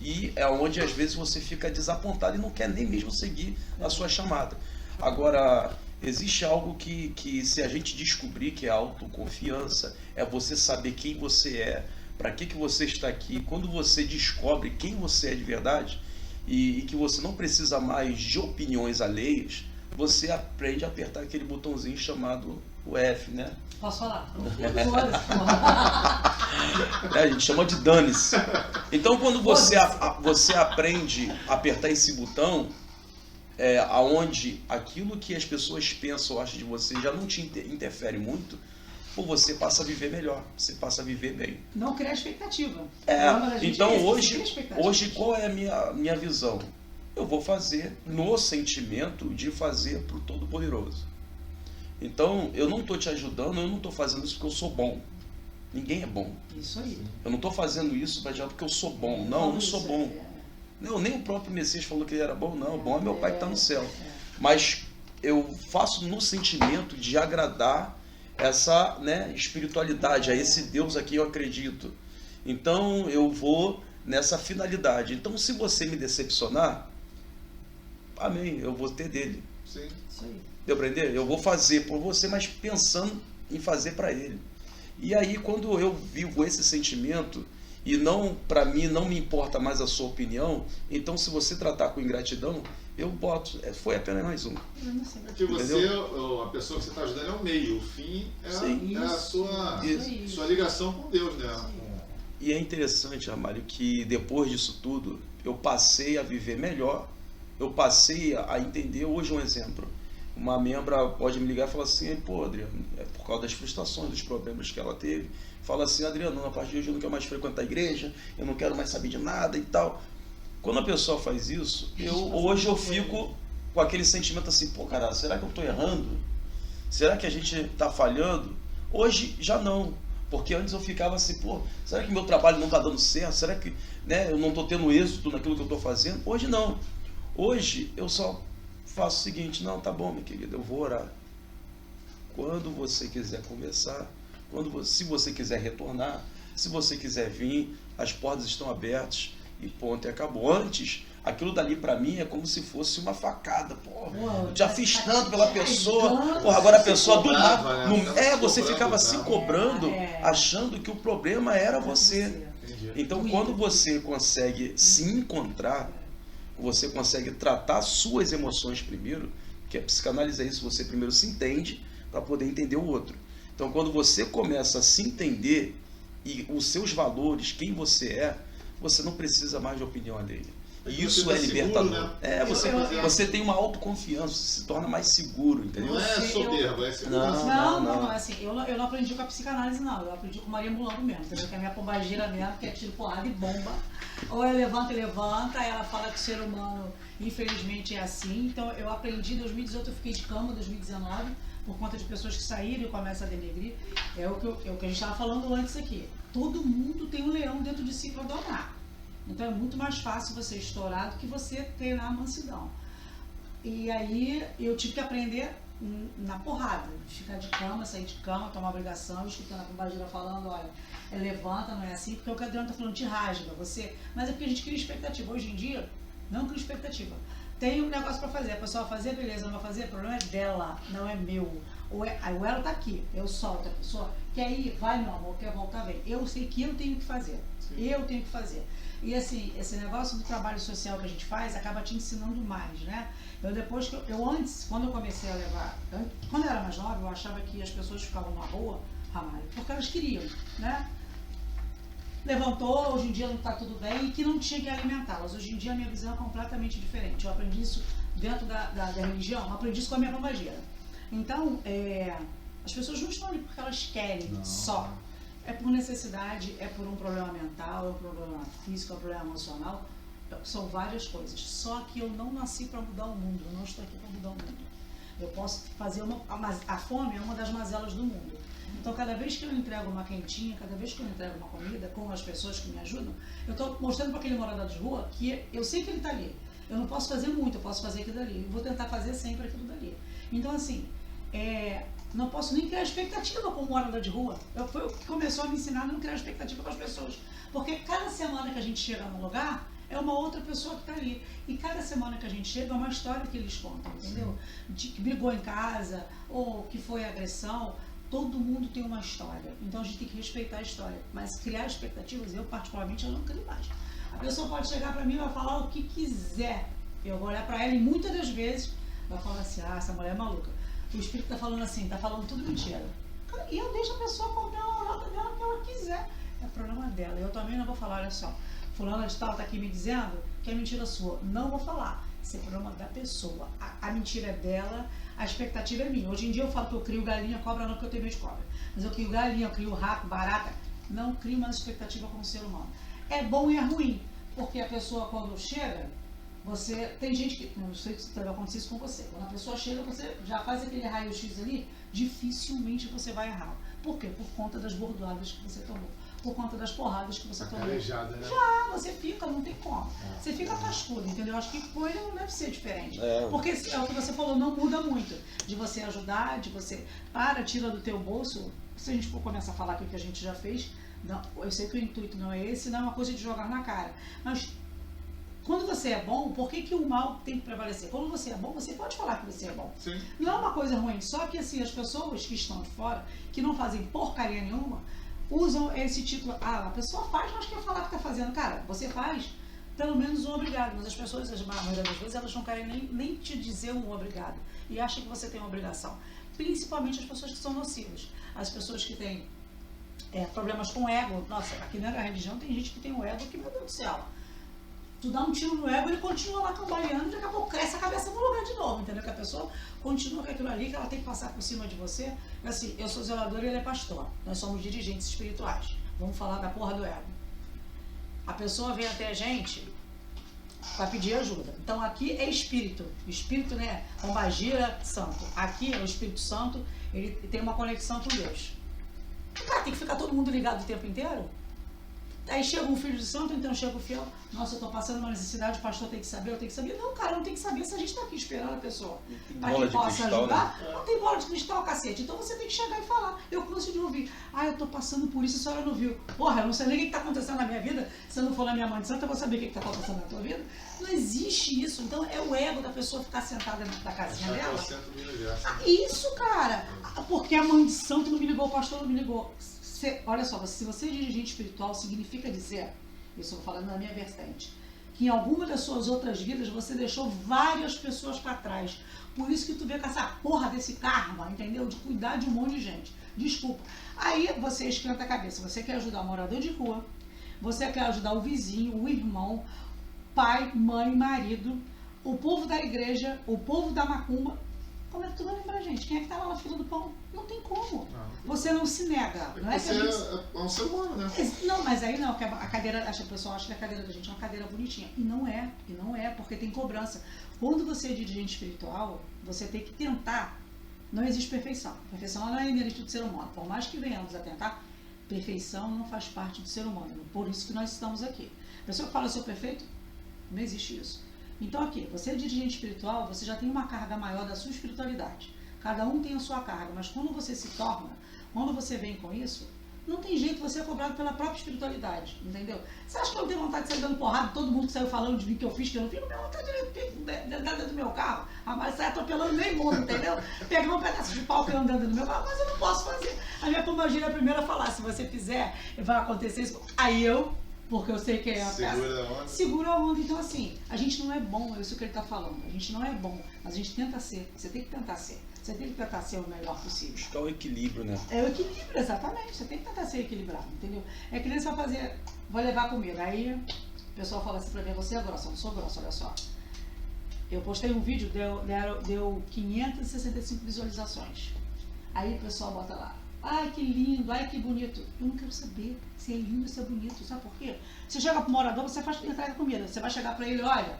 E é onde às vezes você fica desapontado e não quer nem mesmo seguir a sua chamada. Agora, existe algo que se a gente descobrir, que é a autoconfiança, é você saber quem você é, para que você está aqui. Quando você descobre quem você é de verdade e que você não precisa mais de opiniões alheias, você aprende a apertar aquele botãozinho chamado o F, né? Posso falar? A gente chama de dane-se. Então quando você aprende a apertar esse botão, aonde aquilo que as pessoas pensam ou acham de você já não te interfere muito, ou você passa a viver melhor, você passa a viver bem. Não criar expectativa. Então hoje qual é a minha visão? Eu vou fazer no sentimento de fazer para o Todo-Poderoso. Então eu não estou te ajudando, eu não estou fazendo isso porque eu sou bom. Ninguém é bom. Isso aí. Eu não estou fazendo isso para ajudar porque eu sou bom. Não, eu não sou bom. Não, nem o próprio Messias falou que ele era bom, não. Bom é meu pai que está no céu. Mas eu faço no sentimento de agradar essa espiritualidade, a esse Deus a quem eu acredito. Então eu vou nessa finalidade. Então se você me decepcionar, amém, eu vou ter dele. Sim. Isso aí. Deu para entender? Eu vou fazer por você, mas pensando em fazer para ele. E aí quando eu vivo esse sentimento, e não, para mim, não me importa mais a sua opinião, então se você tratar com ingratidão, eu boto, foi apenas mais um. Porque a pessoa que você está ajudando é o meio, o fim é a sua ligação com Deus, né? E é interessante, Ramalho, que depois disso tudo, eu passei a viver melhor, eu passei a entender. Hoje um exemplo, uma membra pode me ligar e falar assim, pô, Adriano, é por causa das frustrações, dos problemas que ela teve, fala assim, Adriano, a partir de hoje eu não quero mais frequentar a igreja, eu não quero mais saber de nada e tal. Quando a pessoa faz isso, hoje eu fico com aquele sentimento assim, pô, cara, será que eu estou errando? Será que a gente está falhando? Hoje já não, porque antes eu ficava assim, pô, será que meu trabalho não está dando certo? Será que eu não estou tendo êxito naquilo que eu estou fazendo? Hoje não. Hoje eu só faço o seguinte: não, tá bom, minha querida, eu vou orar. Quando você quiser conversar, se você quiser retornar, se você quiser vir, as portas estão abertas e ponto, e acabou. Antes, aquilo dali para mim é como se fosse uma facada, porra. Já fiz tanto pela pessoa, porra, agora a pessoa do nada. Você ficava se cobrando, achando que o problema era você. Então, quando você consegue se encontrar, você consegue tratar suas emoções primeiro, que a psicanálise é isso, você primeiro se entende para poder entender o outro. Então, quando você começa a se entender e os seus valores, quem você é, você não precisa mais de opinião alheia. E isso é libertador. Seguro, né? Você tem uma autoconfiança, você se torna mais seguro, entendeu? Não é soberbo, é segurança. Não. Assim, eu não aprendi com a psicanálise, não. Eu aprendi com Maria Mulambo mesmo, entendeu? Que é a minha pombagira mesmo, que é tiro, porrada e bomba. Ou ela levanta, ela fala que o ser humano, infelizmente, é assim. Então, eu aprendi em 2018, eu fiquei de cama, 2019, por conta de pessoas que saíram e começam a denegrir. É o que a gente estava falando antes aqui. Todo mundo tem um leão dentro de si para domar. Então é muito mais fácil você estourar do que você treinar a mansidão. E aí eu tive que aprender na porrada, ficar de cama, sair de cama, tomar obrigação, escutando a pombagira falando, olha, levanta, não é assim, porque o que a Adriana está falando te rasga, mas é porque a gente cria expectativa. Hoje em dia, não cria expectativa. Tem um negócio para fazer, a pessoa vai fazer, beleza, não vai fazer, o problema é dela, não é meu. O ela tá aqui, eu solto, a pessoa quer ir, vai meu amor, quer voltar, vem. Eu sei que eu tenho que fazer, eu tenho que fazer. E assim, esse negócio do trabalho social que a gente faz acaba te ensinando mais, né? Eu antes, quando eu comecei a levar, quando eu era mais nova, eu achava que as pessoas ficavam na rua, Ramalho, porque elas queriam, né? Levantou, hoje em dia não está tudo bem, e que não tinha que alimentá-las. Hoje em dia a minha visão é completamente diferente. Eu aprendi isso dentro da religião, aprendi isso com a minha pombagira. Então, as pessoas não estão ali porque elas querem só. É por necessidade, é por um problema mental, é um problema físico, é um problema emocional. São várias coisas. Só que eu não nasci para mudar o mundo, eu não estou aqui para mudar o mundo. Eu posso fazer a fome é uma das mazelas do mundo. Então, cada vez que eu entrego uma quentinha, cada vez que eu entrego uma comida com as pessoas que me ajudam, eu estou mostrando para aquele morador de rua que eu sei que ele está ali. Eu não posso fazer muito, eu posso fazer aquilo dali. Eu vou tentar fazer sempre aquilo dali. Então, assim, não posso nem criar expectativa com o morador de rua. Foi o que começou a me ensinar a não criar expectativa com as pessoas. Porque cada semana que a gente chega num lugar, é uma outra pessoa que está ali. E cada semana que a gente chega é uma história que eles contam, entendeu? De que brigou em casa, ou que foi agressão. Todo mundo tem uma história. Então a gente tem que respeitar a história. Mas criar expectativas, eu particularmente, eu não crio mais. A pessoa pode chegar para mim e vai falar o que quiser. Eu vou olhar para ela e muitas das vezes vai falar assim, essa mulher é maluca. O espírito está falando assim, está falando tudo mentira. E eu deixo a pessoa comprar a nota dela que ela quiser. É problema dela. Eu também não vou falar, olha só, fulana de tal está aqui me dizendo que é mentira sua. Não vou falar. Isso é problema da pessoa. A mentira é dela, a expectativa é minha. Hoje em dia eu falo que eu crio galinha, cobra não, porque eu tenho medo de cobra. Mas eu crio galinha, eu crio rato, barata. Não crio mais expectativa como ser humano. É bom e é ruim. Porque a pessoa quando chega, tem gente que, não sei se vai acontecer isso com você, quando a pessoa chega, você já faz aquele raio-x ali, dificilmente você vai errar. Por quê? Por conta das bordoadas que você tomou, por conta das porradas que você tomou. Calejada, né? Já, você fica, não tem como. Você fica cascudo, entendeu? Acho que com ele não deve ser diferente. Porque é o que você falou, não muda muito. De você ajudar, de você tira do teu bolso. Se a gente for começar a falar aqui o que a gente já fez, não, eu sei que o intuito não é esse, não é uma coisa de jogar na cara. Mas quando você é bom, por que o mal tem que prevalecer? Quando você é bom, você pode falar que você é bom. Sim. Não é uma coisa ruim, só que assim, as pessoas que estão de fora, que não fazem porcaria nenhuma, usam esse título, a pessoa faz, mas quer falar que está fazendo. Cara, você faz, pelo menos um obrigado, mas as pessoas, a maioria das vezes, elas não querem nem te dizer um obrigado, e acham que você tem uma obrigação. Principalmente as pessoas que são nocivas, as pessoas que têm problemas com ego. Nossa, aqui na religião tem gente que tem um ego que, meu Deus do céu, tu dá um tiro no ego, ele continua lá cambaleando e daqui a pouco cresce a cabeça no lugar de novo, entendeu? Que a pessoa continua com aquilo ali, que ela tem que passar por cima de você. Assim, eu sou zelador e ele é pastor. Nós somos dirigentes espirituais. Vamos falar da porra do ego. A pessoa vem até a gente para pedir ajuda. Então aqui é espírito. Espírito, né? Pombagira, santo. Aqui é o Espírito Santo, ele tem uma conexão com Deus. Cara, tem que ficar todo mundo ligado o tempo inteiro? Aí chega um filho de santo, então chega o fiel, nossa, eu tô passando uma necessidade, o pastor tem que saber, eu tenho que saber. Não, cara, não tem que saber se a gente tá aqui esperando a pessoa para que possa ajudar. Não tem bola de cristal, cacete. Então você tem que chegar e falar. Eu canso de ouvir, eu tô passando por isso, a senhora não viu. Porra, eu não sei nem o que tá acontecendo na minha vida. Se eu não for na minha mãe de santa, eu vou saber o que tá acontecendo na tua vida. Não existe isso. Então é o ego da pessoa ficar sentada dentro da casinha dela. Isso, cara. Porque a mãe de santo não me ligou, o pastor não me ligou. Olha só, se você é dirigente espiritual, significa dizer, isso eu vou falando na minha vertente, que em alguma das suas outras vidas você deixou várias pessoas para trás. Por isso que tu vê com essa porra desse karma, entendeu? De cuidar de um monte de gente. Desculpa. Aí você esquenta a cabeça. Você quer ajudar o morador de rua, você quer ajudar o vizinho, o irmão, pai, mãe, marido, o povo da igreja, o povo da macumba. Como é que tu vai lembrar, gente? Quem é que tá lá na fila do pão? Não tem como. Você não se nega. Não é que é um ser humano, né? Não, mas aí não, a cadeira, a pessoa acha que a cadeira da gente é uma cadeira bonitinha. E não é, porque tem cobrança. Quando você é dirigente espiritual, você tem que tentar. Não existe perfeição. Perfeição não é inerente do ser humano. Por mais que venhamos a tentar, perfeição não faz parte do ser humano. Por isso que nós estamos aqui. A pessoa que fala eu sou perfeito, não existe isso. Então aqui, você é dirigente espiritual, você já tem uma carga maior da sua espiritualidade. Cada um tem a sua carga, mas quando você se torna, quando você vem com isso, não tem jeito, você é cobrado pela própria espiritualidade, entendeu? Você acha que eu não tenho vontade de sair dando porrada, todo mundo que saiu falando de mim que eu fiz, que eu não fiz, não tenho vontade de andar dentro do meu carro, mas sai atropelando meio mundo, entendeu? Pegar um pedaço de pau que eu ando dentro do meu carro, mas eu não posso fazer. A minha pombagira é a primeira a falar, se você fizer, vai acontecer isso. Aí porque eu sei que é a peça. Segura a onda. Então, assim, a gente não é bom, é isso que ele está falando. A gente não é bom, mas a gente tenta ser. Você tem que tentar ser. Você tem que tentar ser o melhor possível. Buscar o equilíbrio, né? É o equilíbrio, exatamente. Você tem que tentar ser equilibrado, entendeu? É que nem você vai fazer, vou levar comida. Aí o pessoal fala assim pra mim, você é grossa, eu não sou grossa, olha só. Eu postei um vídeo, deu 565 visualizações. Aí o pessoal bota lá, ai que lindo, ai que bonito. Eu não quero saber se é lindo ou se é bonito, sabe por quê? Você chega pro morador, você faz entrega comida, você vai chegar pra ele, olha,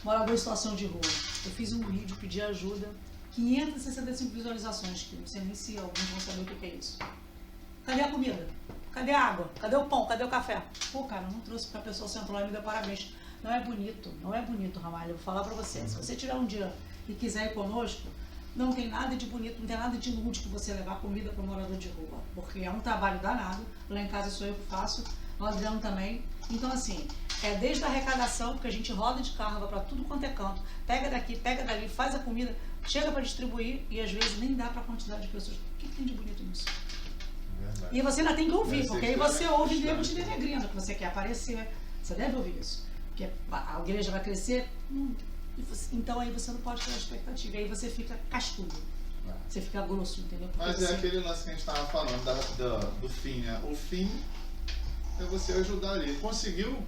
morador em situação de rua, eu fiz um vídeo, pedi ajuda, 565 visualizações, que não sei nem se alguns vão saber o que é isso. Cadê a comida? Cadê a água? Cadê o pão? Cadê o café? Pô, cara, eu não trouxe porque a pessoa sentou lá e me deu parabéns. Não é bonito, Ramalho, eu vou falar pra você. Se você tiver um dia e quiser ir conosco, não tem nada de bonito, não tem nada de lúdico você levar comida para o morador de rua, porque é um trabalho danado. Lá em casa sou eu que faço, o Adriano também. Então, assim, é desde a arrecadação, porque a gente roda de carro, vai para tudo quanto é canto, pega daqui, pega dali, faz a comida, chega para distribuir e às vezes nem dá para a quantidade de pessoas. O que tem de bonito nisso? Verdade. E você ainda tem que ouvir, porque aí você ouve nego te denegrindo, que você quer aparecer. Você deve ouvir isso. Porque a igreja vai crescer. Então aí você não pode ter a expectativa, aí você fica cascudo, você fica grosso, entendeu? Porque mas é aquele lance que a gente estava falando do fim, né? O fim é você ajudar ali. Conseguiu?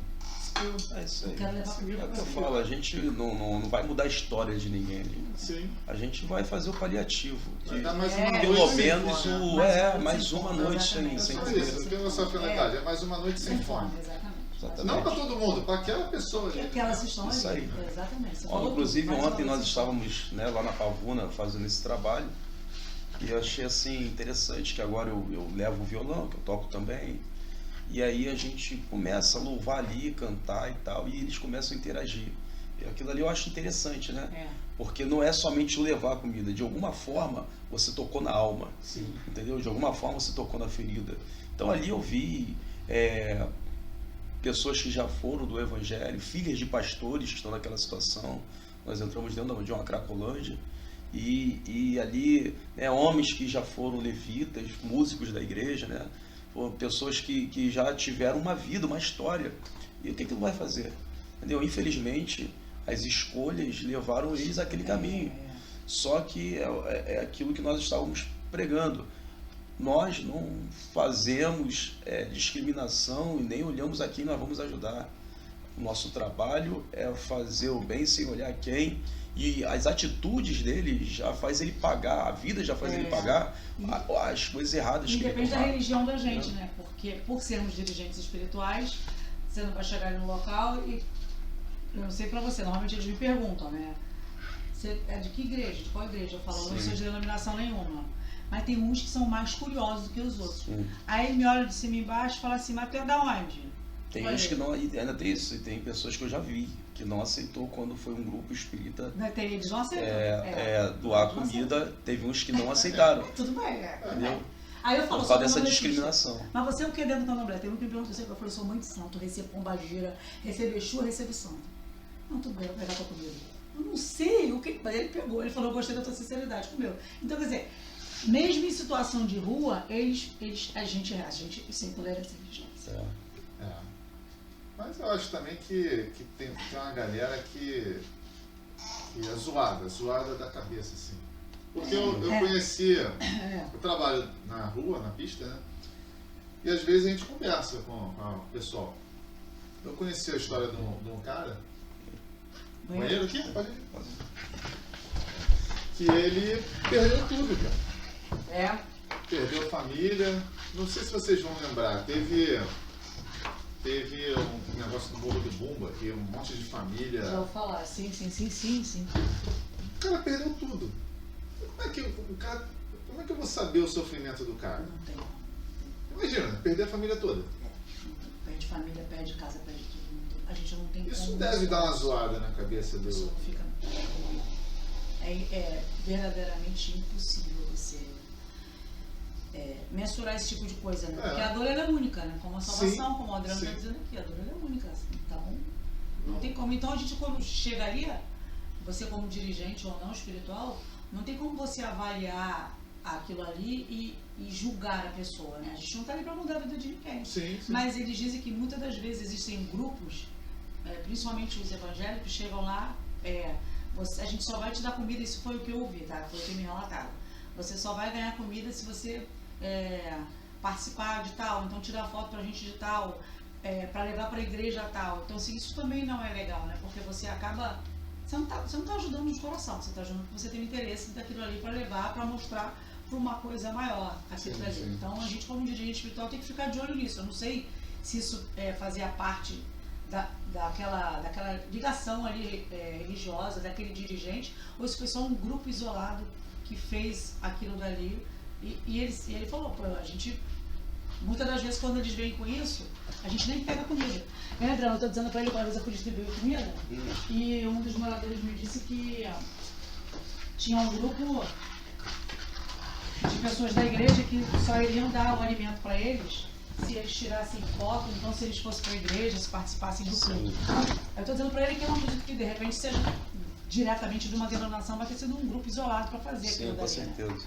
É isso aí. Eu quero levar comigo. É o que eu falo, a gente não vai mudar a história de ninguém ali. Sim. A gente vai fazer o paliativo. Vai dar mais uma pelo noite menos sem fome, mais uma noite sem fome. Isso, tem a sua finalidade, é mais uma noite sem fome. Exatamente. Não para todo mundo, para aquela pessoa. Aquelas histórias. Isso aí. Exatamente. Inclusive ontem nós estávamos lá na Pavuna fazendo esse trabalho e eu achei assim interessante que agora eu levo o violão, que eu toco também, e aí a gente começa a louvar ali, cantar e tal, e eles começam a interagir. E aquilo ali eu acho interessante, né? Porque não é somente levar a comida, de alguma forma você tocou na alma, sim, entendeu? De alguma forma você tocou na ferida. Então ali eu vi pessoas que já foram do Evangelho, filhas de pastores que estão naquela situação. Nós entramos dentro de uma Cracolândia e ali homens que já foram levitas, músicos da igreja, né? Pessoas que já tiveram uma vida, uma história. E o que ele vai fazer? Entendeu? Infelizmente, as escolhas levaram eles àquele caminho. Só que é aquilo que nós estávamos pregando. Nós não fazemos discriminação e nem olhamos a quem nós vamos ajudar. O nosso trabalho é fazer o bem sem olhar quem, e as atitudes dele já faz ele pagar, a vida já faz ele pagar as coisas erradas que ele depende da religião da gente, né? Porque por sermos dirigentes espirituais, você não vai chegar no local e, eu não sei pra você, normalmente eles me perguntam, né? Você é de que igreja? De qual igreja? Eu falo, eu não sou de denominação nenhuma. Mas tem uns que são mais curiosos do que os outros. Sim. Aí ele me olha de cima e embaixo e fala assim, mas tu é da onde? Tem uns que não, e ainda tem isso, e tem pessoas que eu já vi, que não aceitou quando foi um grupo espírita Eles não aceitam. Doar comida, teve uns que não aceitaram. Tudo bem, Entendeu? Aí eu falo, por causa dessa discriminação. Mas você é o que dentro do candomblé? Tem um que me perguntou, eu falei, eu sou muito santo, recebo pombagira, recebo Exu, recebo santo. Não, tudo bem, eu vou pegar tua comida. Eu não sei o que, mas ele pegou, ele falou, eu gostei da tua sinceridade, comeu. Então, quer dizer, mesmo em situação de rua, a gente sem tolerância religiosa. Mas eu acho também que tem uma galera que é zoada da cabeça, assim. Porque eu conhecia, eu trabalho na rua, na pista, né? E às vezes a gente conversa com o pessoal. Eu conheci a história de um cara. Banheiro aqui? Pode ir. Que ele perdeu tudo, cara. Perdeu família. Não sei se vocês vão lembrar. Teve um negócio no Morro do Bumba, que um monte de família. Já vou falar, sim. O cara perdeu tudo. Como é que eu vou saber o sofrimento do cara? Não tem. Imagina, perder a família toda. Perde família, perde casa, perde tudo. A gente não tem Isso como deve dar uma zoada na cabeça do... Isso não fica... É verdadeiramente impossível você mensurar esse tipo de coisa, né? Porque a dor ela é única, né? Como a salvação, como o Adriano está dizendo aqui, a dor ela é única. Assim. Então, não tem como. Então a gente quando chegaria, você como dirigente ou não espiritual, não tem como você avaliar aquilo ali e julgar a pessoa, né? A gente não está ali para mudar a vida de ninguém. Sim. Mas eles dizem que muitas das vezes existem grupos, principalmente os evangélicos, chegam lá, a gente só vai te dar comida, isso foi o que eu ouvi, tá? Foi o que me relataram. Você só vai ganhar comida se você participar de tal, então tirar foto pra gente de tal, para levar para a igreja tal. Então, assim, isso também não é legal, né? Porque você acaba... Você não tá ajudando no coração, você está ajudando porque você tem interesse daquilo ali para levar, para mostrar para uma coisa maior aquilo ali. Então, a gente, como dirigente espiritual, tem que ficar de olho nisso. Eu não sei se isso fazia parte daquela ligação ali religiosa, daquele dirigente, ou se foi só um grupo isolado que fez aquilo dali. E ele falou, pô, a gente, muitas das vezes quando eles vêm com isso, a gente nem pega comida. Lembra, eu estou dizendo para ele que uma vez eu fui distribuir comida, e um dos moradores me disse que tinha um grupo de pessoas da igreja que só iriam dar o alimento para eles se eles tirassem foto, então se eles fossem para a igreja, se participassem do culto. Eu estou dizendo para ele que eu não acredito que de repente seja diretamente de uma denominação, vai ter sido um grupo isolado para fazer aquilo daí. Sim, com certeza.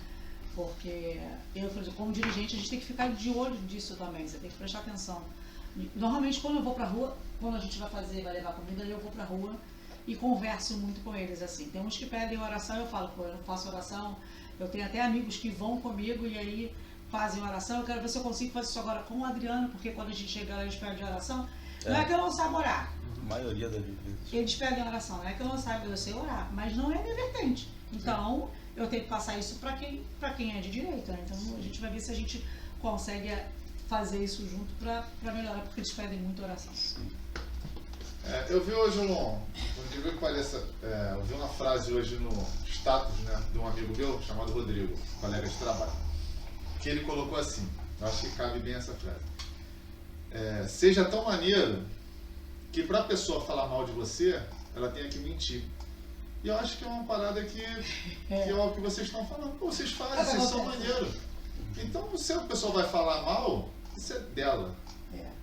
Porque eu, como dirigente, a gente tem que ficar de olho disso também, você tem que prestar atenção. Normalmente quando eu vou pra rua, quando a gente vai levar comida, eu vou pra rua e converso muito com eles, assim. Tem uns que pedem oração, eu falo, pô, eu não faço oração, eu tenho até amigos que vão comigo e aí fazem oração, eu quero ver se eu consigo fazer isso agora com o Adriano, porque quando a gente chega lá eles pedem oração, não é que eu não saiba orar. A maioria das vezes. Eles pedem oração, não é que eu não saiba, eu sei orar, mas não é minha vertente. Então, eu tenho que passar isso para quem é de direito, né? Então, a gente vai ver se a gente consegue fazer isso junto para melhorar, porque eles pedem muita oração. Eu vi hoje por incrível que pareça, eu vi uma frase hoje no status, né, de um amigo meu chamado Rodrigo, colega de trabalho, que ele colocou assim, eu acho que cabe bem essa frase. Seja tão maneiro que para a pessoa falar mal de você, ela tenha que mentir. E eu acho que é uma parada que é o que vocês estão falando. Pô, vocês fazem, vocês são maneiros. Então, se a pessoa vai falar mal, isso é dela.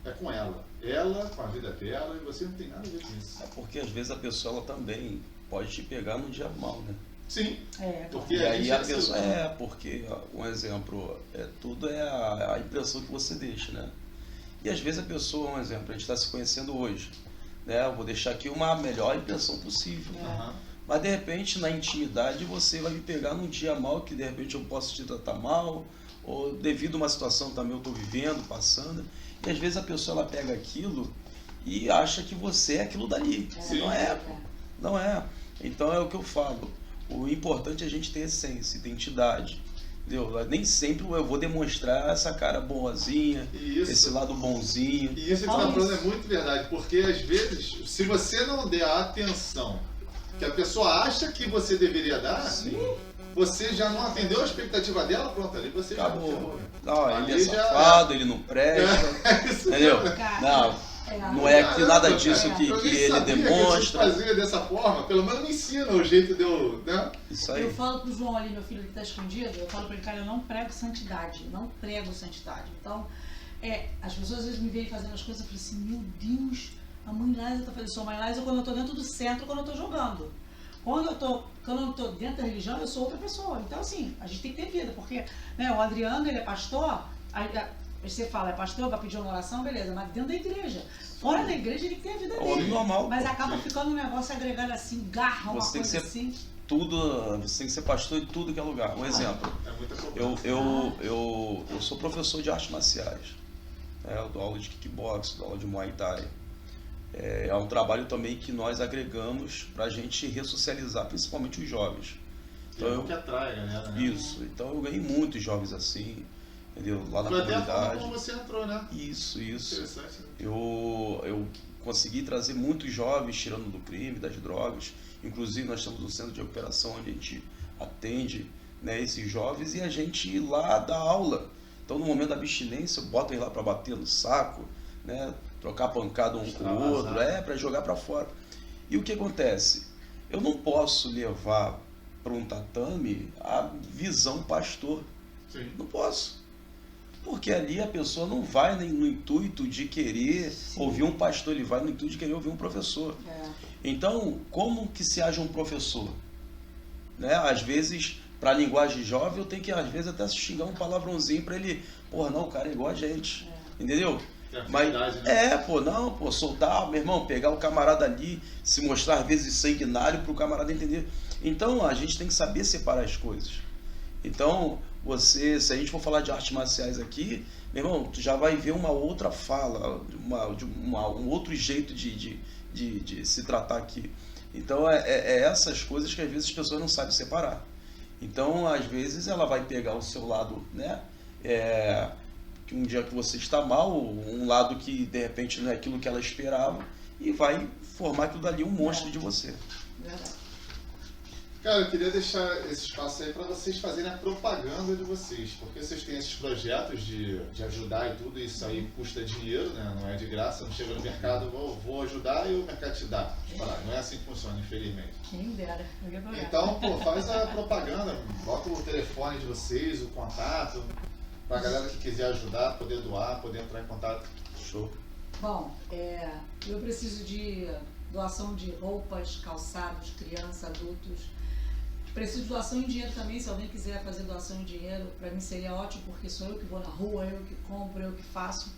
É com ela. Ela, com a vida dela, e você não tem nada a ver com isso. É porque às vezes a pessoa ela também pode te pegar no dia mal, né? Sim. Porque e aí a pessoa. Porque, um exemplo, tudo é a impressão que você deixa, né? E às vezes a pessoa, um exemplo, a gente está se conhecendo hoje, né? Eu vou deixar aqui uma melhor impressão possível. Mas de repente na intimidade você vai me pegar num dia mal que de repente eu posso te tratar mal, ou devido a uma situação também eu estou vivendo, passando, e às vezes a pessoa ela pega aquilo e acha que você é aquilo dali. Não é. Então é o que eu falo, o importante é a gente ter essência, identidade. Entendeu? Nem sempre eu vou demonstrar essa cara boazinha, esse lado bonzininho. E isso que você está falando é muito verdade, porque às vezes, se você não der a atenção que a pessoa acha que você deveria dar, você já não atendeu a expectativa dela, pronto, ali você acabou. Já... Não, ele é safado, ele não presta, entendeu? Não, Não é que nada disso cara. que Eu nem ele sabia demonstra. Que a gente fazia dessa forma, pelo menos me ensina o jeito de eu, né? Isso aí. Eu falo pro João ali, meu filho que está escondido, eu falo para ele, cara, eu não prego santidade, não prego santidade. Então, as pessoas às vezes me veem fazendo as coisas e falam assim, meu Deus, a mãe Liza tá fazendo, sou mãe Liza quando eu tô dentro do centro, quando eu tô jogando. Quando eu não tô dentro da religião, eu sou outra pessoa. Então, assim, a gente tem que ter vida, porque né, o Adriano, ele é pastor, aí você fala, é pastor, vai pedir uma oração, beleza, mas dentro da igreja. Fora da igreja, ele tem a vida dele. Normal. Mas acaba ficando um negócio agregado assim, garra, uma coisa assim. Você tem que ser pastor em tudo que é lugar. Um exemplo, eu sou professor de artes marciais. Eu dou aula de kickbox, dou aula de muay thai. É um trabalho também que nós agregamos para a gente ressocializar, principalmente os jovens. Então, que atrai a galera, né? Isso. Então eu ganhei muitos jovens assim, entendeu? Lá na comunidade. Foi até a forma como você entrou, né? Isso. Interessante, né? Eu consegui trazer muitos jovens tirando do crime, das drogas. Inclusive nós temos um centro de recuperação onde a gente atende, né, esses jovens e a gente lá dá aula. Então no momento da abstinência eu boto eles lá para bater no saco, né, trocar pancada um com o outro, para jogar para fora. E o que acontece? Eu não posso levar para um tatame a visão pastor. Sim. Não posso. Porque ali a pessoa não vai no intuito de querer ouvir um pastor, ele vai no intuito de querer ouvir um professor. Então, como que se haja um professor? Né? Às vezes, para a linguagem jovem, eu tenho que, às vezes, até xingar um palavrãozinho para ele, não, o cara é igual a gente, entendeu? Mas, né? Soltar, meu irmão, pegar o camarada ali, se mostrar, às vezes, sanguinário para o camarada entender. Então, a gente tem que saber separar as coisas. Então, se a gente for falar de artes marciais aqui, meu irmão, tu já vai ver uma outra fala, um outro jeito de se tratar aqui. Então, essas coisas que às vezes as pessoas não sabem separar. Então, às vezes, ela vai pegar o seu lado, né? Que um dia que você está mal, um lado que, de repente, não é aquilo que ela esperava, e vai formar aquilo dali um monstro de você. Verdade. Cara, eu queria deixar esse espaço aí para vocês fazerem a propaganda de vocês, porque vocês têm esses projetos de ajudar e tudo, isso aí custa dinheiro, né? Não é de graça, não chega no mercado, vou ajudar e o mercado te dá. Não é assim que funciona, infelizmente. Quem dera. Então, faz a propaganda, bota o telefone de vocês, o contato, para a galera que quiser ajudar, poder doar, poder entrar em contato. Show. Bom, eu preciso de doação de roupas, calçados, crianças, adultos. Preciso de doação em dinheiro também, se alguém quiser fazer doação em dinheiro, para mim seria ótimo, porque sou eu que vou na rua, eu que compro, eu que faço.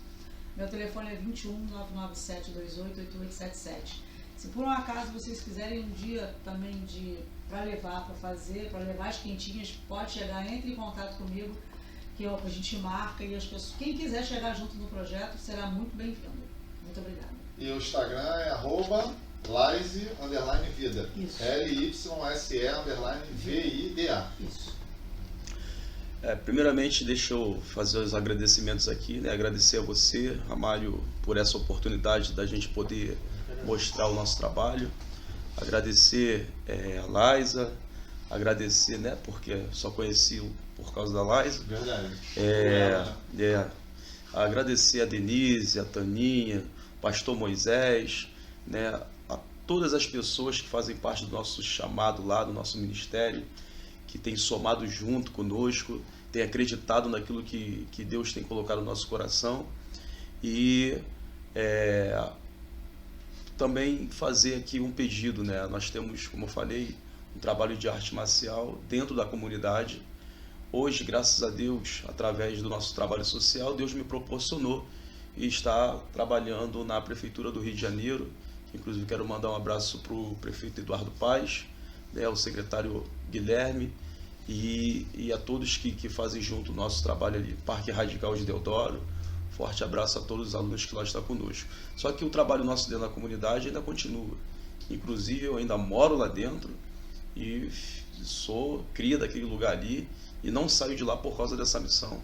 Meu telefone é 21 997 28 8877. Se por um acaso vocês quiserem um dia também para levar, para fazer, para levar as quentinhas, pode chegar, entre em contato comigo, que a gente marca e as pessoas, quem quiser chegar junto no projeto será muito bem-vindo. Muito obrigada. E o Instagram é @Lyse_vida. Isso. LYSE_VIDA. Isso. Primeiramente, deixa eu fazer os agradecimentos aqui, né? Agradecer a você, Ramalho, por essa oportunidade da gente poder mostrar o nosso trabalho. Agradecer a Liza, agradecer, né? Porque só conheci por causa da Liza. Verdade. Agradecer a Denise, a Taninha, o pastor Moisés, né? A todas as pessoas que fazem parte do nosso chamado lá, do nosso ministério, que tem somado junto conosco, tem acreditado naquilo que Deus tem colocado no nosso coração. E também fazer aqui um pedido, né? Nós temos, como eu falei, um trabalho de arte marcial dentro da comunidade. Hoje, graças a Deus, através do nosso trabalho social, Deus me proporcionou e está trabalhando na Prefeitura do Rio de Janeiro. Inclusive, quero mandar um abraço para o prefeito Eduardo Paes, né, o secretário Guilherme e a todos que fazem junto o nosso trabalho ali. Parque Radical de Deodoro. Forte abraço a todos os alunos que lá estão conosco. Só que o trabalho nosso dentro da comunidade ainda continua. Inclusive, eu ainda moro lá dentro e sou cria daquele lugar ali e não saio de lá por causa dessa missão.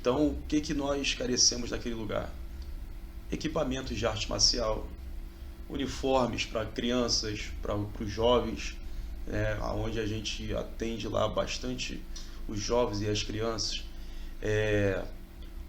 Então, o que nós carecemos naquele lugar? Equipamentos de arte marcial, uniformes para crianças, para os jovens, onde a gente atende lá bastante os jovens e as crianças,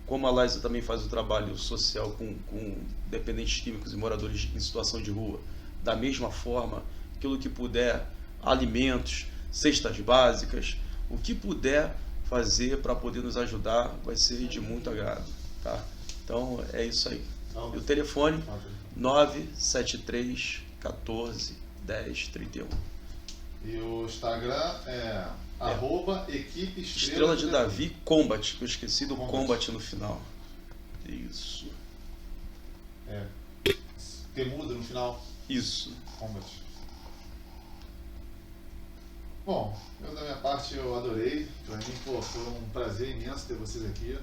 como a Laísa também faz o trabalho social com dependentes químicos e moradores em situação de rua, da mesma forma, aquilo que puder, alimentos, cestas básicas, o que puder fazer para poder nos ajudar vai ser de muito agrado, tá? Então é isso aí. E o telefone 973 14 10 31. E o Instagram é @equipe Estrela de Davi Combat, que eu esqueci do Combat. Combat no final. Isso. Temudo no final. Isso. Combat. Bom, eu da minha parte eu adorei. Pra mim, pô, foi um prazer imenso ter vocês aqui.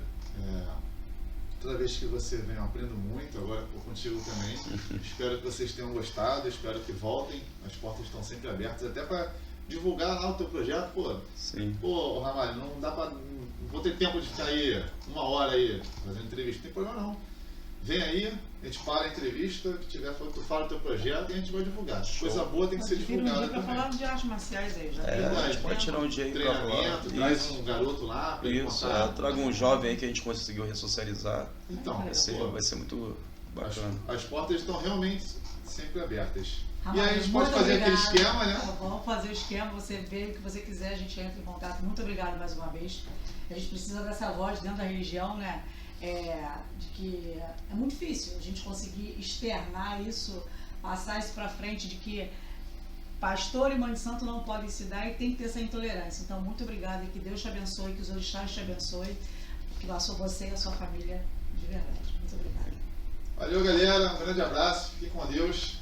Toda vez que você vem eu aprendo muito, agora eu contigo também. Espero que vocês tenham gostado, espero que voltem. As portas estão sempre abertas, até para divulgar lá o teu projeto. Pô, Sim. pô, Ramalho, não dá pra. Não vou ter tempo de ficar aí 1 hora aí fazendo entrevista. Não tem problema não. Vem aí, a gente para a entrevista, que tiver, tu fala o teu projeto e a gente vai divulgar. Show. Coisa boa tem que ser Tira um divulgada dia para também. falar de artes marciais aí. Já A gente pode tirar um dia aí pra falar. Treinamento, traz Isso. um garoto lá pra ele Isso, contar. traga um jovem aí que a gente conseguiu ressocializar. Então, Vai ser muito bacana. as portas estão realmente sempre abertas. Ah, E aí a gente pode muito fazer aquele obrigada. esquema, né? Tá, vamos fazer o esquema, você vê o que você quiser, a gente entra em contato. Muito obrigado mais uma vez. A gente precisa dessa voz dentro da religião, né? De que é muito difícil a gente conseguir externar isso, passar isso para frente, de que pastor e mãe de santo não podem se dar e tem que ter essa intolerância. Então, muito obrigada e que Deus te abençoe, que os orixás te abençoe, que laçou você e a sua família de verdade. Muito obrigada. Valeu, galera. Um grande abraço. Fiquem com Deus.